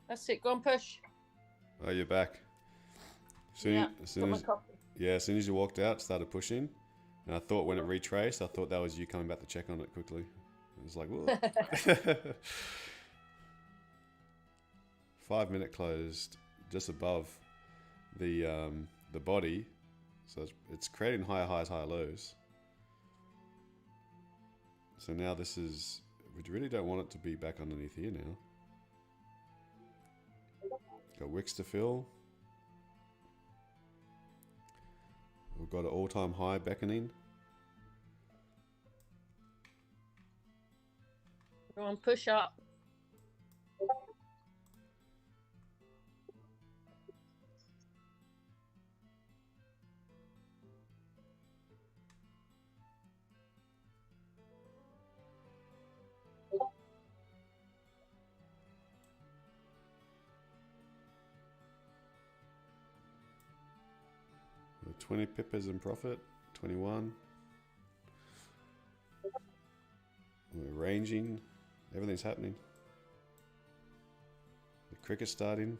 That's it. Go on, push. Oh, you're back. Got my coffee. As soon as you walked out, started pushing, and I thought when it retraced, I thought that was you coming back to check on it quickly. I was like, whoa. 5 minute closed just above the body, so it's creating higher highs, higher lows. So now this is, we really don't want it to be back underneath here now. Got wicks to fill. We've got an all-time high beckoning. Go on, push up. We're 20 pippers in profit, 21. We're ranging, everything's happening. The cricket's starting.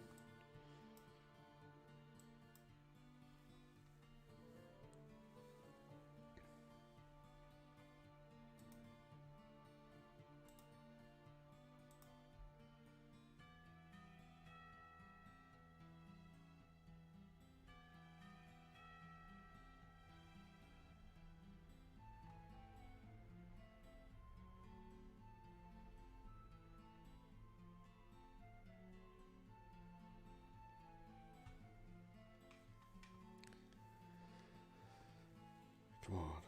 Come on.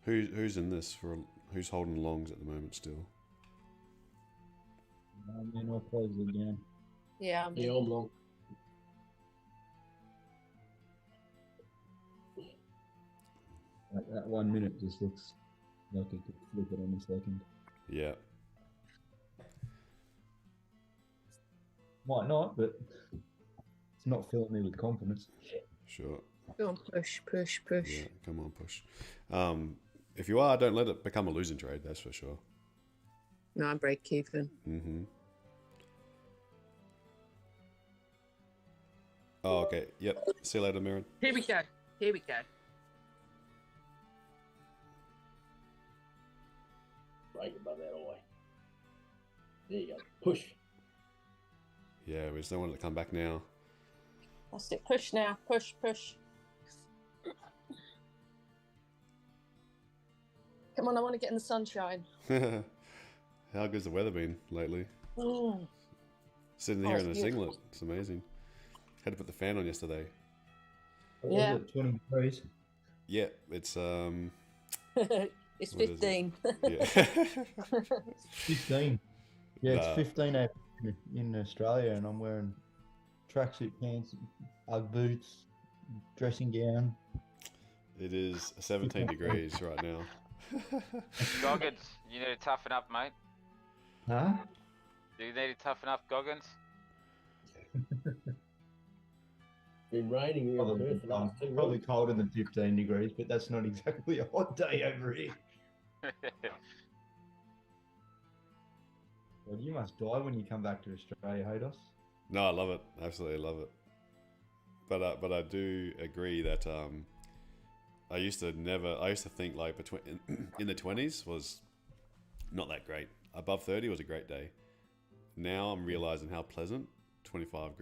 Who's in this for? Who's holding longs at the moment still? Then I'll close it down. Yeah, Yeah, I'm long. That 1 minute just looks like it could flip it in a second. Yeah. Might not, but it's not filling me with confidence. Sure. go on, push, push, push. Yeah, come on, push. If you are, don't let it become a losing trade, that's for sure. No, I'm break even. Mm-hmm. Oh, okay. Yep. See you later, Mirren. Here we go. Here we go. Break above that eye. There you go. Push. Yeah, we just don't want it to come back now. That's it. Push now. Push, push. Come on, I want to get in the sunshine. How good's the weather been lately? Mm. Sitting Oh, here it's in a beautiful. singlet. It's amazing. Had to put the fan on yesterday. What Yeah. was it, 20 degrees? Yeah, it's It's What is it? 15. yeah. 15. Yeah, it's Nah. 15 out in Australia, and I'm wearing tracksuit pants, Ugg boots, dressing gown. It is 17 degrees right now. Goggins, you need to toughen up, mate. Huh? You need to toughen up, Goggins. Been raining here in Perth for the last 2 Probably weeks. colder than 15 degrees, but that's not exactly a hot day over here. Well, you must die when you come back to Australia, Haydos. No, I love it. Absolutely love it. But I do agree that I used to think like between in the 20s was not that great. Above 30 was a great day. now I'm realizing how pleasant 25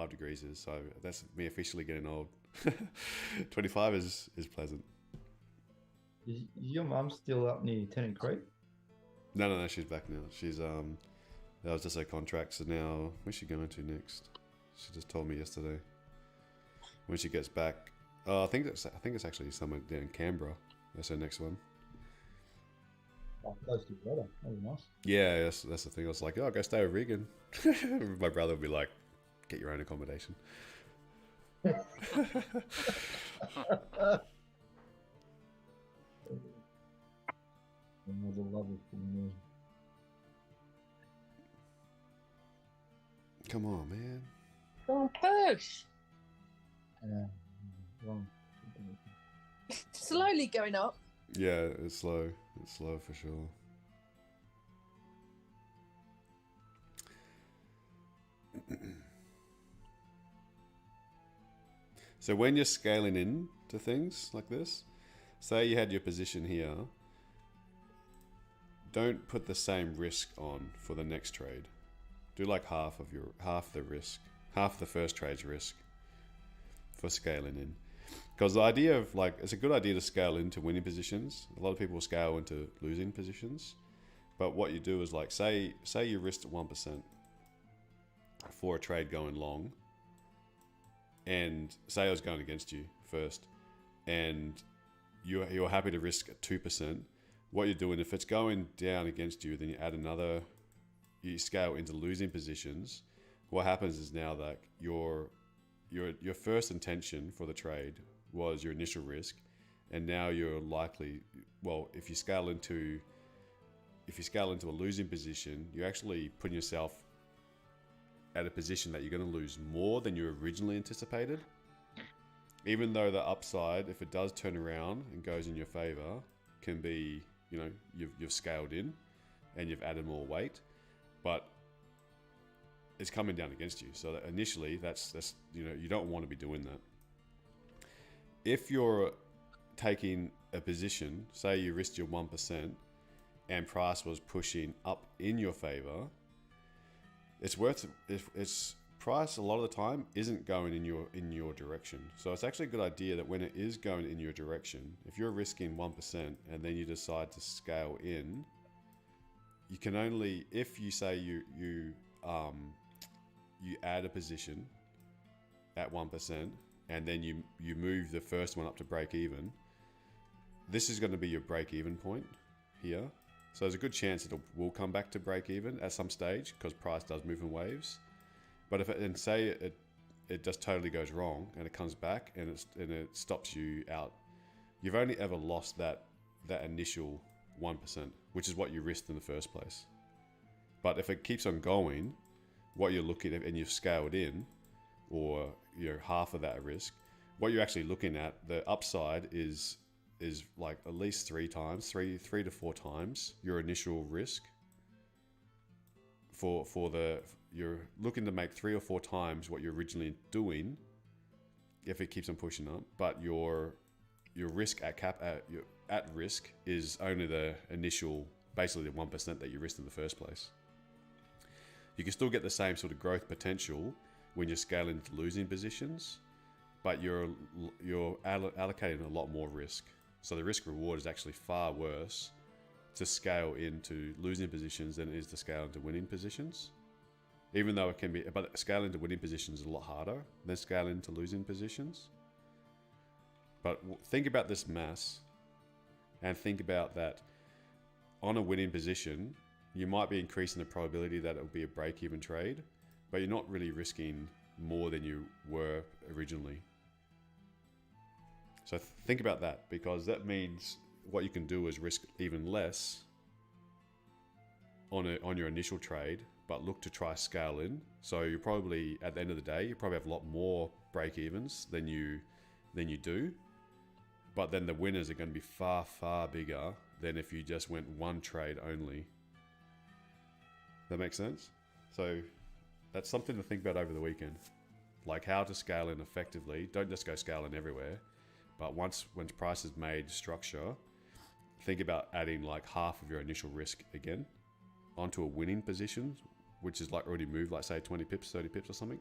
degrees is. So that's me officially getting old. 25 is pleasant. Is your mum still up near Tennant Creek? No, she's back now. She's that was just her contract. So now, where's she going to next? She just told me yesterday. When she gets back, I think it's actually somewhere down in Canberra. That's her next one. Oh, close to the water. That'd be nice. Yeah, that's the thing. I was like, oh, go stay with Regan. My brother would be like, get your own accommodation. There's a lovely thing Come on, man. Go on, push. there. Wrong. Slowly going up. Yeah, it's slow. It's slow for sure. So when you're scaling in to things like this, say you had your position here, don't put the same risk on for the next trade. Do like half the risk, half the first trade's risk for scaling in. Because the idea of like, it's a good idea to scale into winning positions. A lot of people scale into losing positions. But what you do is like, say you risked 1% for a trade going long, and say I was going against you first, and you're happy to risk at 2%. What you're doing, if it's going down against you, then you add another, you scale into losing positions. What happens is now that your first intention for the trade was your initial risk, and now you're likely, well, if you scale into a losing position, you're actually putting yourself at a position that you're going to lose more than you originally anticipated. Even though the upside, if it does turn around and goes in your favor, can be, you know, you've scaled in and you've added more weight, but it's coming down against you. So that initially, that's you know, you don't want to be doing that. If you're taking a position, say you risked your 1% and price was pushing up in your favor, it's price a lot of the time isn't going in your direction. So it's actually a good idea that when it is going in your direction, if you're risking 1% and then you decide to scale in, you can only, if you say you add a position at 1% and then you move the first one up to break even, this is going to be your break even point here. So there's a good chance will come back to break even at some stage because price does move in waves. But if it just totally goes wrong and it comes back and it stops you out, you've only ever lost that initial 1%, which is what you risked in the first place. But if it keeps on going, what you're looking at, and you've scaled in, or you're half of that risk, what you're actually looking at, the upside is like at least three to four times your initial risk. You're looking to make 3 or 4 times what you're originally doing if it keeps on pushing up, but your risk at risk is only the initial, basically the 1% that you risked in the first place. You can still get the same sort of growth potential when you're scaling into losing positions, but you're allocating a lot more risk. So the risk reward is actually far worse to scale into losing positions than it is to scale into winning positions. Even though it can be, but scaling into winning positions is a lot harder than scaling into losing positions. But think about this mass and think about that on a winning position, you might be increasing the probability that it will be a break-even trade, but you're not really risking more than you were originally. So think about that, because that means what you can do is risk even less on your initial trade, but look to try scale in. So you probably, at the end of the day, you probably have a lot more break-evens than you do, but then the winners are going to be far, far bigger than if you just went one trade only. That makes sense? So that's something to think about over the weekend, like how to scale in effectively. Don't just go scale in everywhere, but when price is made structure, think about adding like half of your initial risk again onto a winning position which is like already moved, like say 20 pips, 30 pips or something.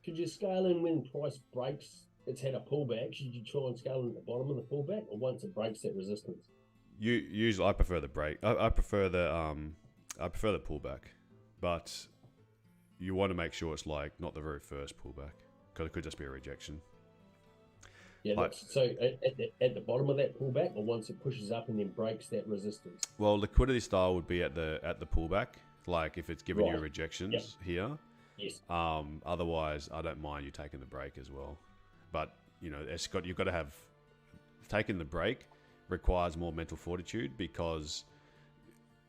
Should you scale in when price breaks? It's had a pullback. Should you try and scale in at the bottom of the pullback, or once it breaks that resistance? Usually, I prefer the break. I prefer the pullback, but you want to make sure it's like not the very first pullback, because it could just be a rejection. Yeah, so at the bottom of that pullback, or once it pushes up and then breaks that resistance? Well, liquidity style would be at the pullback, like if it's giving you Right. rejections here. Yes. Otherwise, I don't mind you taking the break as well. But you know, you've got to have taking the break requires more mental fortitude, because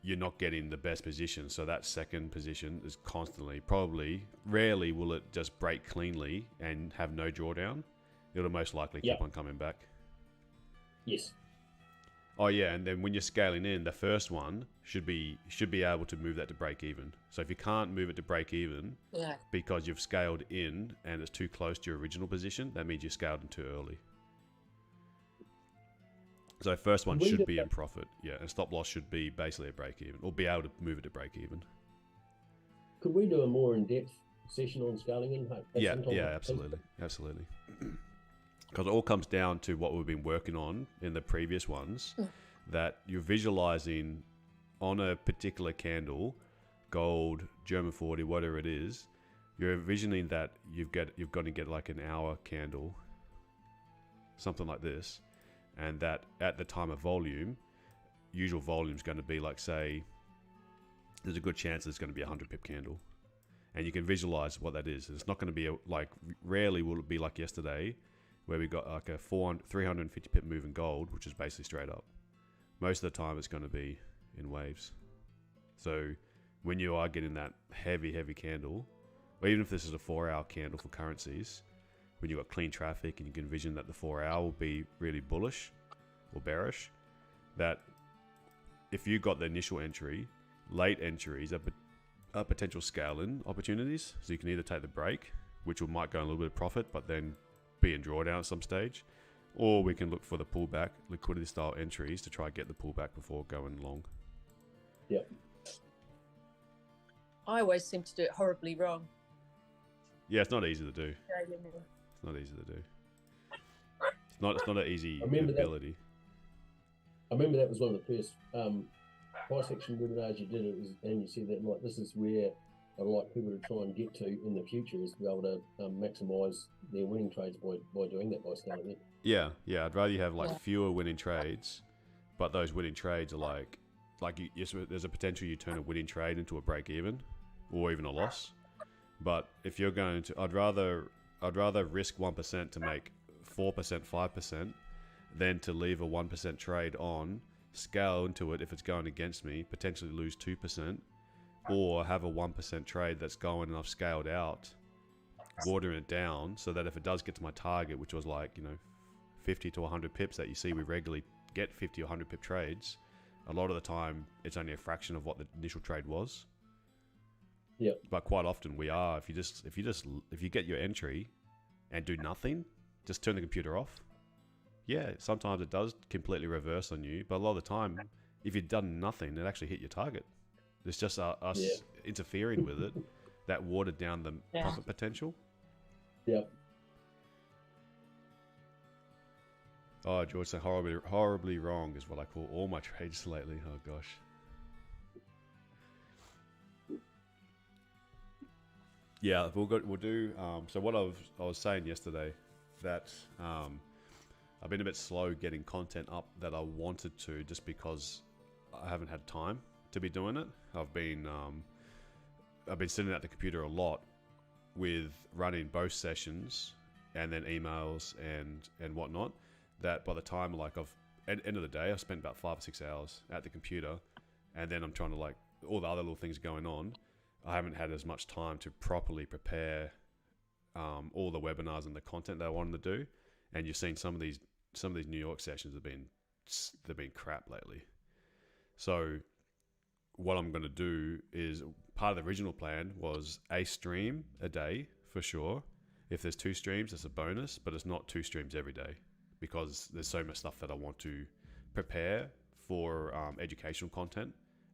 you're not getting the best position. So that second position is constantly, rarely will it just break cleanly and have no drawdown. It'll most likely keep on coming back. Yes. Oh yeah, and then when you're scaling in, the first one should be able to move that to break even. So if you can't move it to break even because you've scaled in and it's too close to your original position, that means you scaled in too early. So first one should be in profit, yeah, and stop loss should be basically a break even, or be able to move it to break even. Could we do a more in-depth session on scaling in? Yeah, absolutely. Because it all comes down to what we've been working on in the previous ones, that you're visualizing on a particular candle, gold, German 40, whatever it is, you're envisioning that you've got to get like an hour candle, something like this, and that at the time of volume, usual volume is going to be like, say, there's a good chance there's going to be a 100 pip candle, and you can visualize what that is. It's not going to be rarely will it be like yesterday, where we got like a 350 pip move in gold, which is basically straight up. Most of the time it's going to be in waves. So when you are getting that heavy candle, or even if this is a 4-hour candle for currencies, when you've got clean traffic and you can envision that the 4-hour will be really bullish or bearish, that if you got the initial entry, late entries are potential scale-in opportunities. So you can either take the break, which might go in a little bit of profit, but then be in drawdown at some stage, or we can look for the pullback, liquidity style entries to try and get the pullback before going long. Yep. I always seem to do it horribly wrong. Yeah, it's not easy to do. It's not easy to do. It's not an easy ability. I remember that was one of the first price action webinars you did. And you said that like this is where I'd like people to try and get to in the future, is to be able to maximise their winning trades by doing that, by scaling in. Yeah. I'd rather you have fewer winning trades, but those winning trades are there's a potential you turn a winning trade into a break even, or even a loss. But if you're going to, I'd rather risk 1% to make 4%, 5%, than to leave a 1% trade on, scale into it if it's going against me, potentially lose 2%, or have a 1% trade that's going and I've scaled out, watering it down so that if it does get to my target, which was 50 to 100 pips that you see we regularly get 50 or 100 pip trades, a lot of the time it's only a fraction of what the initial trade was. Yeah. But quite often we are, if you get your entry and do nothing, just turn the computer off. Yeah, sometimes it does completely reverse on you, but a lot of the time, if you've done nothing, it actually hit your target. It's just us interfering with it that watered down the profit potential. Yeah. Oh, George said horribly wrong is what I call all my trades lately. Oh gosh. Yeah, we'll do. So what I was saying yesterday, that I've been a bit slow getting content up that I wanted to, just because I haven't had time to be doing it. I've been sitting at the computer a lot with running both sessions and then emails and whatnot. That by the time end of the day, I've spent about 5 or 6 hours at the computer, and then I'm trying to all the other little things going on. I haven't had as much time to properly prepare all the webinars and the content that I wanted to do. And you've seen some of these New York sessions they've been crap lately. So what I'm going to do is, part of the original plan was a stream a day for sure. If there's 2 streams, it's a bonus, but it's not 2 streams every day, because there's so much stuff that I want to prepare for educational content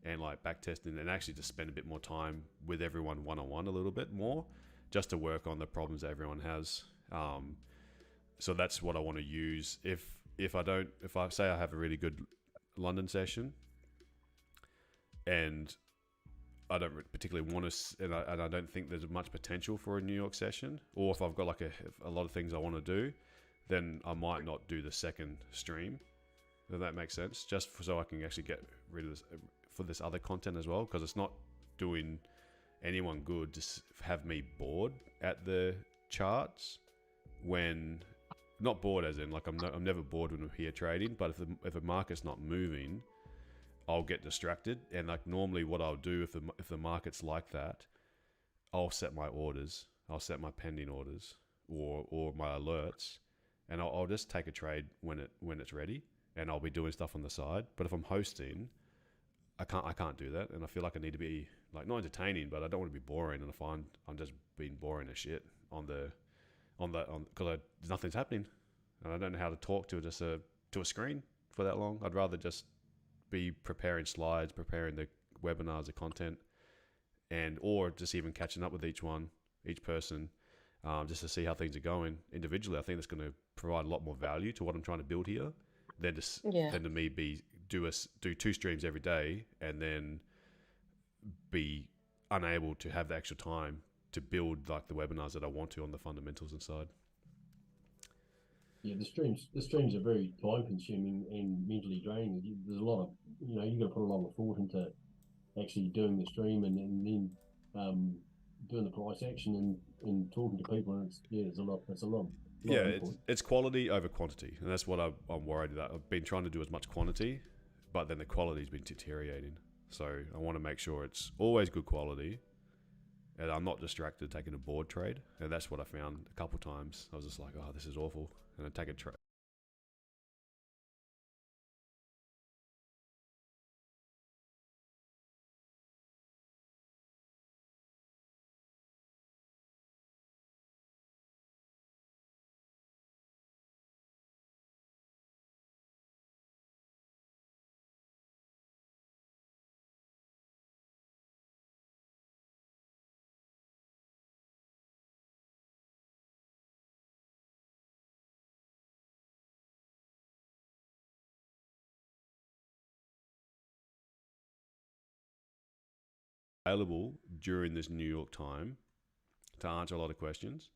and like back testing, and actually just spend a bit more time with everyone one-on-one a little bit more, just to work on the problems that everyone has. So that's what I want to use. If I say I have a really good London session, and I don't particularly want to, and I don't think there's much potential for a New York session, or if I've got like a lot of things I want to do, then I might not do the second stream. Does that make sense? Just so I can actually get rid of this for this other content as well, because it's not doing anyone good to have me bored at the charts when, not bored as in like I'm never bored when I'm here trading, but if the market's not moving, I'll get distracted. And like normally what I'll do if the market's like that, I'll set my orders, I'll set my pending orders or my alerts, and I'll just take a trade when it's ready, and I'll be doing stuff on the side. But if I'm hosting, I can't do that, and I feel like I need to be like not entertaining, but I don't want to be boring, and I find I'm just being boring as shit because nothing's happening, and I don't know how to talk to a screen for that long. I'd rather just be preparing slides, preparing the webinars, the content, or just even catching up with each person, just to see how things are going individually. I think that's going to provide a lot more value to what I'm trying to build here than to me do 2 streams every day and then be unable to have the extra time to build like the webinars that I want to on the fundamentals inside. Yeah, the streams are very time consuming and mentally draining. There's a lot of, you got to put a lot of thought into actually doing the stream and then doing the price action and talking to people. And it's a lot. It's a lot. Yeah, it's quality over quantity, and that's what I'm worried about. I've been trying to do as much quantity, but then the quality's been deteriorating. So I want to make sure it's always good quality, and I'm not distracted taking a board trade. And that's what I found a couple times. I was just like, oh, this is awful, and I take a trade. Available during this New York time to answer a lot of questions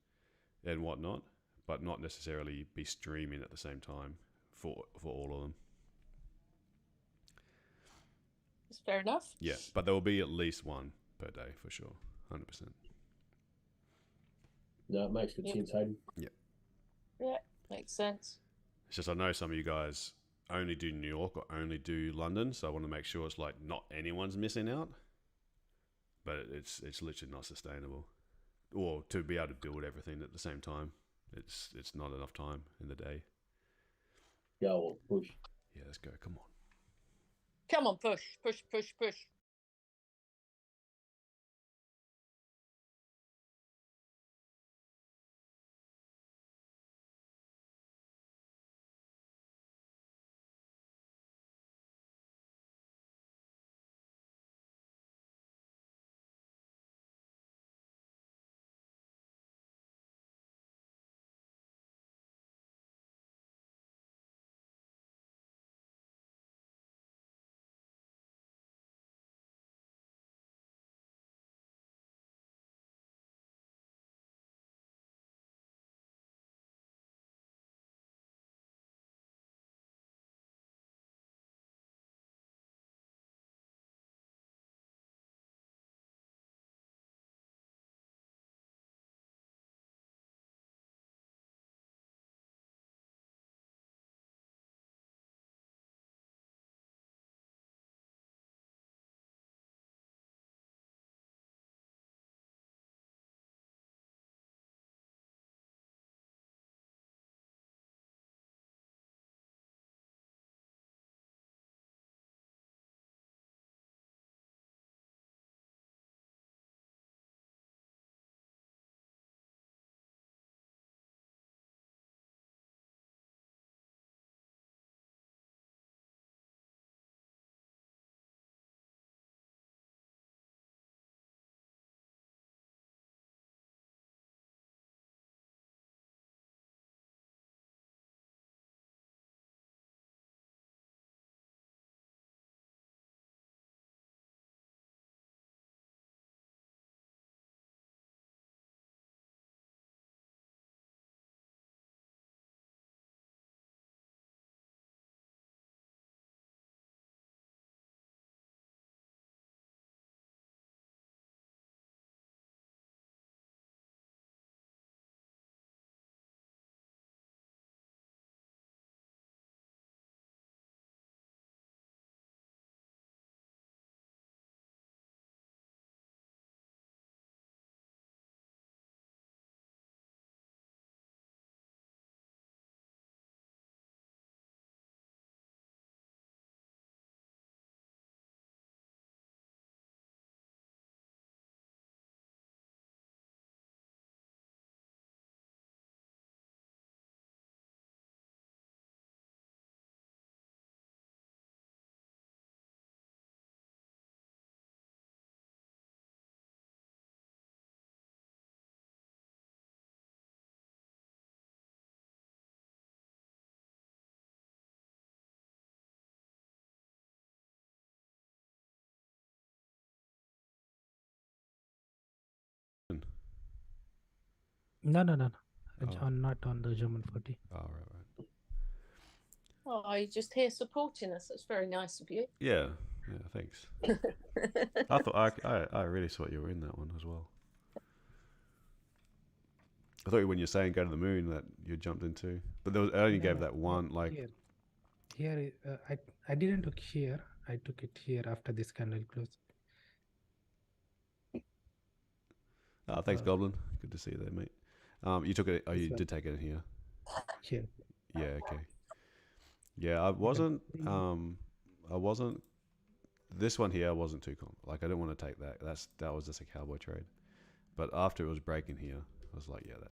and whatnot, but not necessarily be streaming at the same time for all of them. It's fair enough. Yeah, but there will be at least one per day for sure, 100%. No, it makes good sense, Hayden. Yeah. Yeah, makes sense. It's just I know some of you guys only do New York or only do London, so I want to make sure it's like not anyone's missing out. But it's literally not sustainable, or to be able to build everything at the same time. It's not enough time in the day. Go on, push. Yeah, let's go. Come on. Come on, push, push, push, push. No, no, no, no. It's Oh. not on the German 40. Oh, right. Oh, you're just here supporting us. That's very nice of you. Yeah, thanks. I thought I really thought you were in that one as well. I thought when you're saying go to the moon that you jumped into, but there was, I only No, gave no, that one like. Here, I didn't took here. I took it here after this candle closed. Oh, thanks, Goblin. Good to see you there, mate. You took it. Oh, you This did take it here. Here. Yeah. Okay. Yeah, I wasn't. I wasn't. This one here, I wasn't too like I didn't want to take that. That was just a cowboy trade. But after it was breaking here, I was like, yeah, that.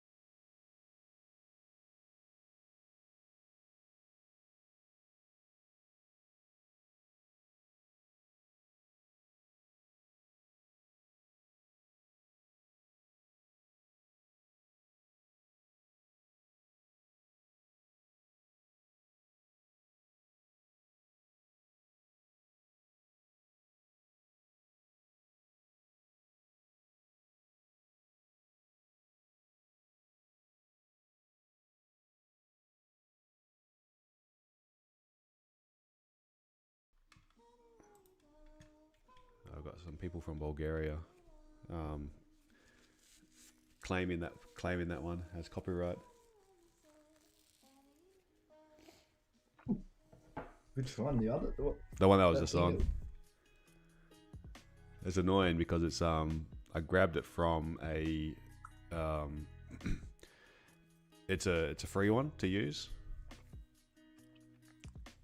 I've got some people from Bulgaria claiming that one as copyright. Which one? The other? The one that was just on. It's annoying because it's I grabbed it from a it's a free one to use,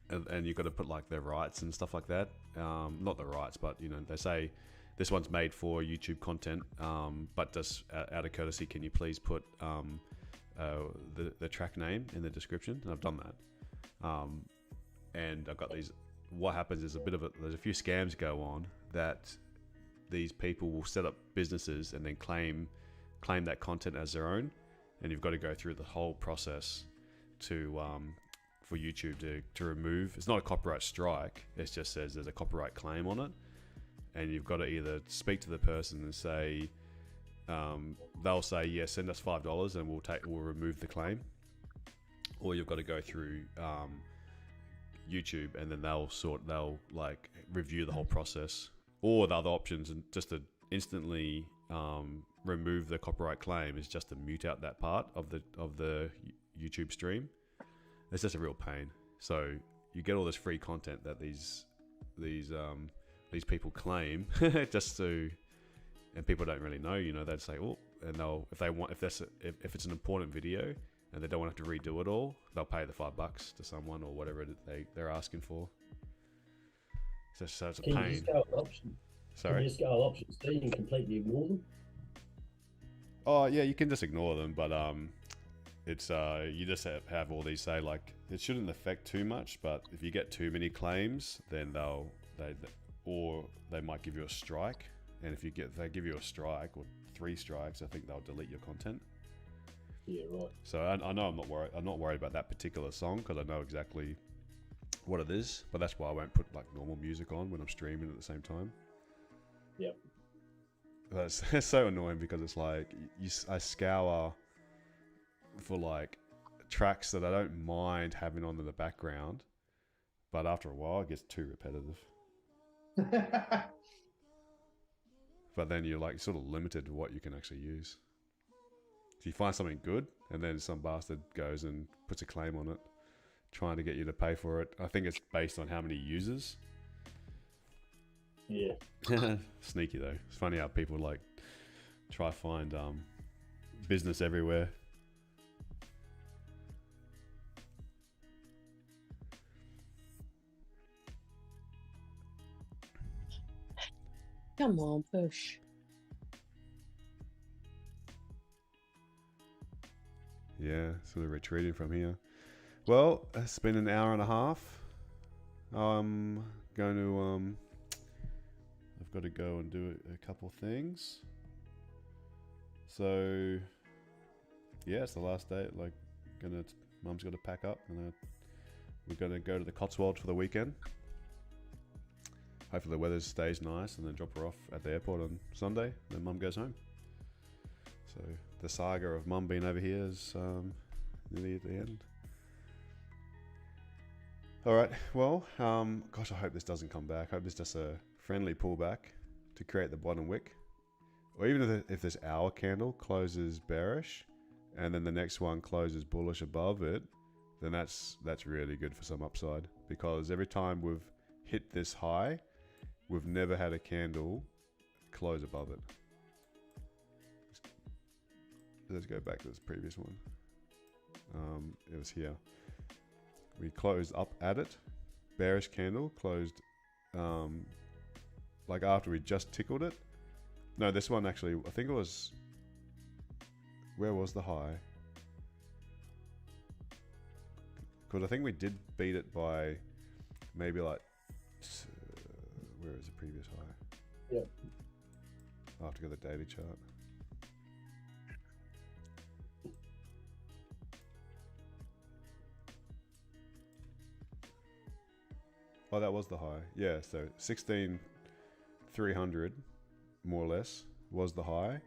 and you've got to put like their rights and stuff like that. Not the rights, but you know they say this one's made for YouTube content, but just out of courtesy, can you please put the track name in the description? And I've done that. And I've got these. What happens is there's a few scams go on that these people will set up businesses and then claim that content as their own, and you've got to go through the whole process to for YouTube to remove. It's not a copyright strike. It just says there's a copyright claim on it, and you've got to either speak to the person and say they'll say yeah, send us $5 and we'll remove the claim, or you've got to go through YouTube and then they'll like review the whole process, or the other options and just to instantly remove the copyright claim is just to mute out that part of the YouTube stream. It's just a real pain. So you get all this free content that these people claim just to, and people don't really know. You know, they'd say, oh, and they'll if it's an important video and they don't want to have to redo it all, they'll pay the $5 to someone or whatever they're asking for. So it's a pain. Can you scale options? Sorry? Can you scale options so you can completely ignore them? Oh yeah, you can just ignore them, but it's you just have all these say like it shouldn't affect too much, but if you get too many claims, then they might give you a strike, and if they give you a strike or 3 strikes, I think they'll delete your content. Yeah, right. So I know I'm not worried about that particular song because I know exactly what it is, but that's why I won't put like normal music on when I'm streaming at the same time. Yep. That's so annoying because it's like I scour for like tracks that I don't mind having on in the background, but after a while it gets too repetitive. But then you're like sort of limited to what you can actually use. So you find something good, and then some bastard goes and puts a claim on it, trying to get you to pay for it. I think it's based on how many users. Yeah. Sneaky though. It's funny how people like try to find business everywhere. Come on, push. Yeah, sort of retreating from here. Well, it's been an hour and a half. I'm going to I've got to go and do a couple things. So yeah, it's the last day. Like, Mum's got to pack up, and we're going to go to the Cotswolds for the weekend. Hopefully the weather stays nice, and then drop her off at the airport on Sunday. Then Mum goes home. So the saga of Mum being over here is nearly at the end. All right, well, gosh, I hope this doesn't come back. I hope it's just a friendly pullback to create the bottom wick. Or even if this hour candle closes bearish and then the next one closes bullish above it, then that's really good for some upside, because every time we've hit this high, we've never had a candle close above it. Let's go back to this previous one. It was here. We closed up at it, bearish candle, closed like after we just tickled it. No, this one actually, I think it was, where was the high? Because I think we did beat it by maybe like, where is the previous high? Yeah. I'll have to go to the daily chart. Oh, that was the high. Yeah, so 16,300 more or less was the high.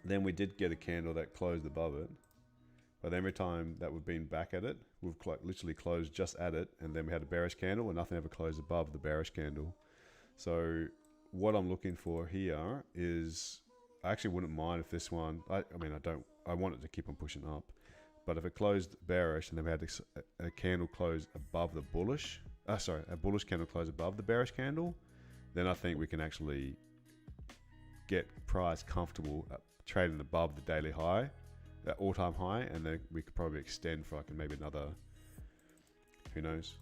Then we did get a candle that closed above it. But every time that we've been back at it, we've literally closed just at it, and then we had a bearish candle and nothing ever closed above the bearish candle. So what I'm looking for here is, I actually wouldn't mind if this one, I want it to keep on pushing up. But if it closed bearish and then we had a candle close above the bullish, a bullish candle close above the bearish candle, then I think we can actually get price comfortable trading above the daily high, that all-time high, and then we could probably extend for like maybe another, who knows,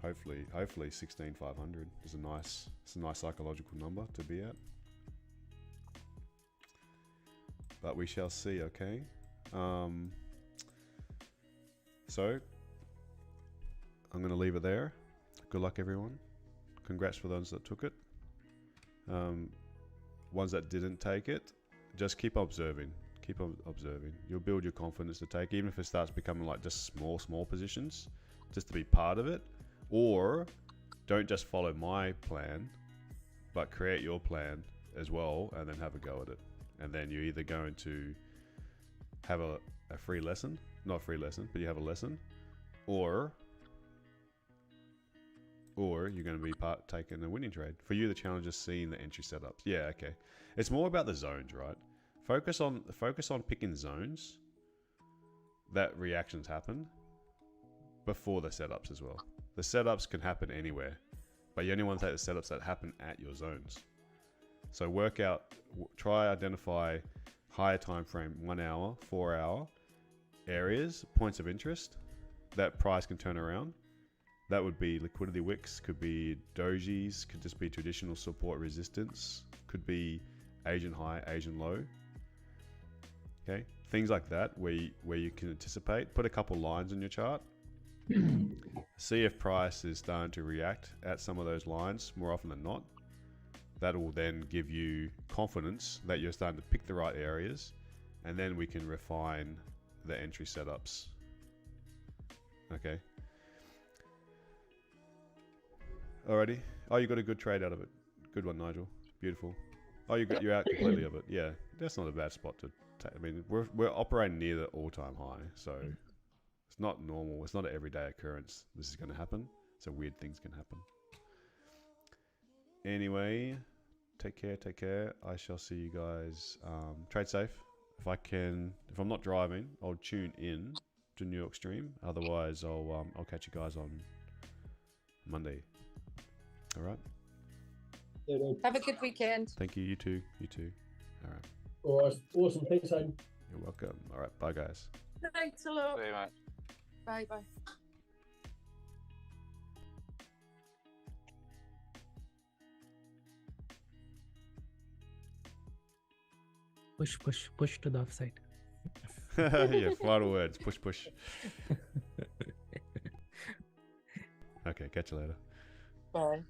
hopefully 16,500 is a nice psychological number to be at. But we shall see, okay? So, I'm going to leave it there. Good luck, everyone. Congrats for those that took it. Ones that didn't take it, just keep observing. Keep on observing. You'll build your confidence to take, even if it starts becoming like just small positions, just to be part of it. Or don't just follow my plan, but create your plan as well, and then have a go at it. And then you're either going to have a free lesson, not free lesson, but you have a lesson, or you're going to be taking a winning trade. For you, the challenge is seeing the entry setups. Yeah, okay. It's more about the zones, right? Focus on picking zones that reactions happen before the setups as well. The setups can happen anywhere, but you only want to take the setups that happen at your zones. So try identify higher time frame, 1 hour, 4 hour areas, points of interest that price can turn around. That would be liquidity wicks, could be dojis, could just be traditional support resistance, could be Asian high, Asian low. Okay, things like that where you can anticipate. Put a couple lines on your chart. See if price is starting to react at some of those lines more often than not. That will then give you confidence that you're starting to pick the right areas, and then we can refine the entry setups. Okay. Alrighty. Oh, you got a good trade out of it. Good one, Nigel. Beautiful. Oh, you're out completely of it. Yeah, that's not a bad spot to take. I mean, we're operating near the all-time high, so it's not normal. It's not an everyday occurrence. This is going to happen. So weird things can happen. Anyway, take care. I shall see you guys. Trade safe. If I'm not driving, I'll tune in to New York stream. Otherwise, I'll catch you guys on Monday. All right. Have a good weekend. Thank you. You too. All right. All right. Awesome. Thanks, Hayden. You're welcome. All right. Bye, guys. Thanks a lot. See you, mate. Bye. Push to the offside. Yeah, final words. Push. Okay, catch you later. Bye.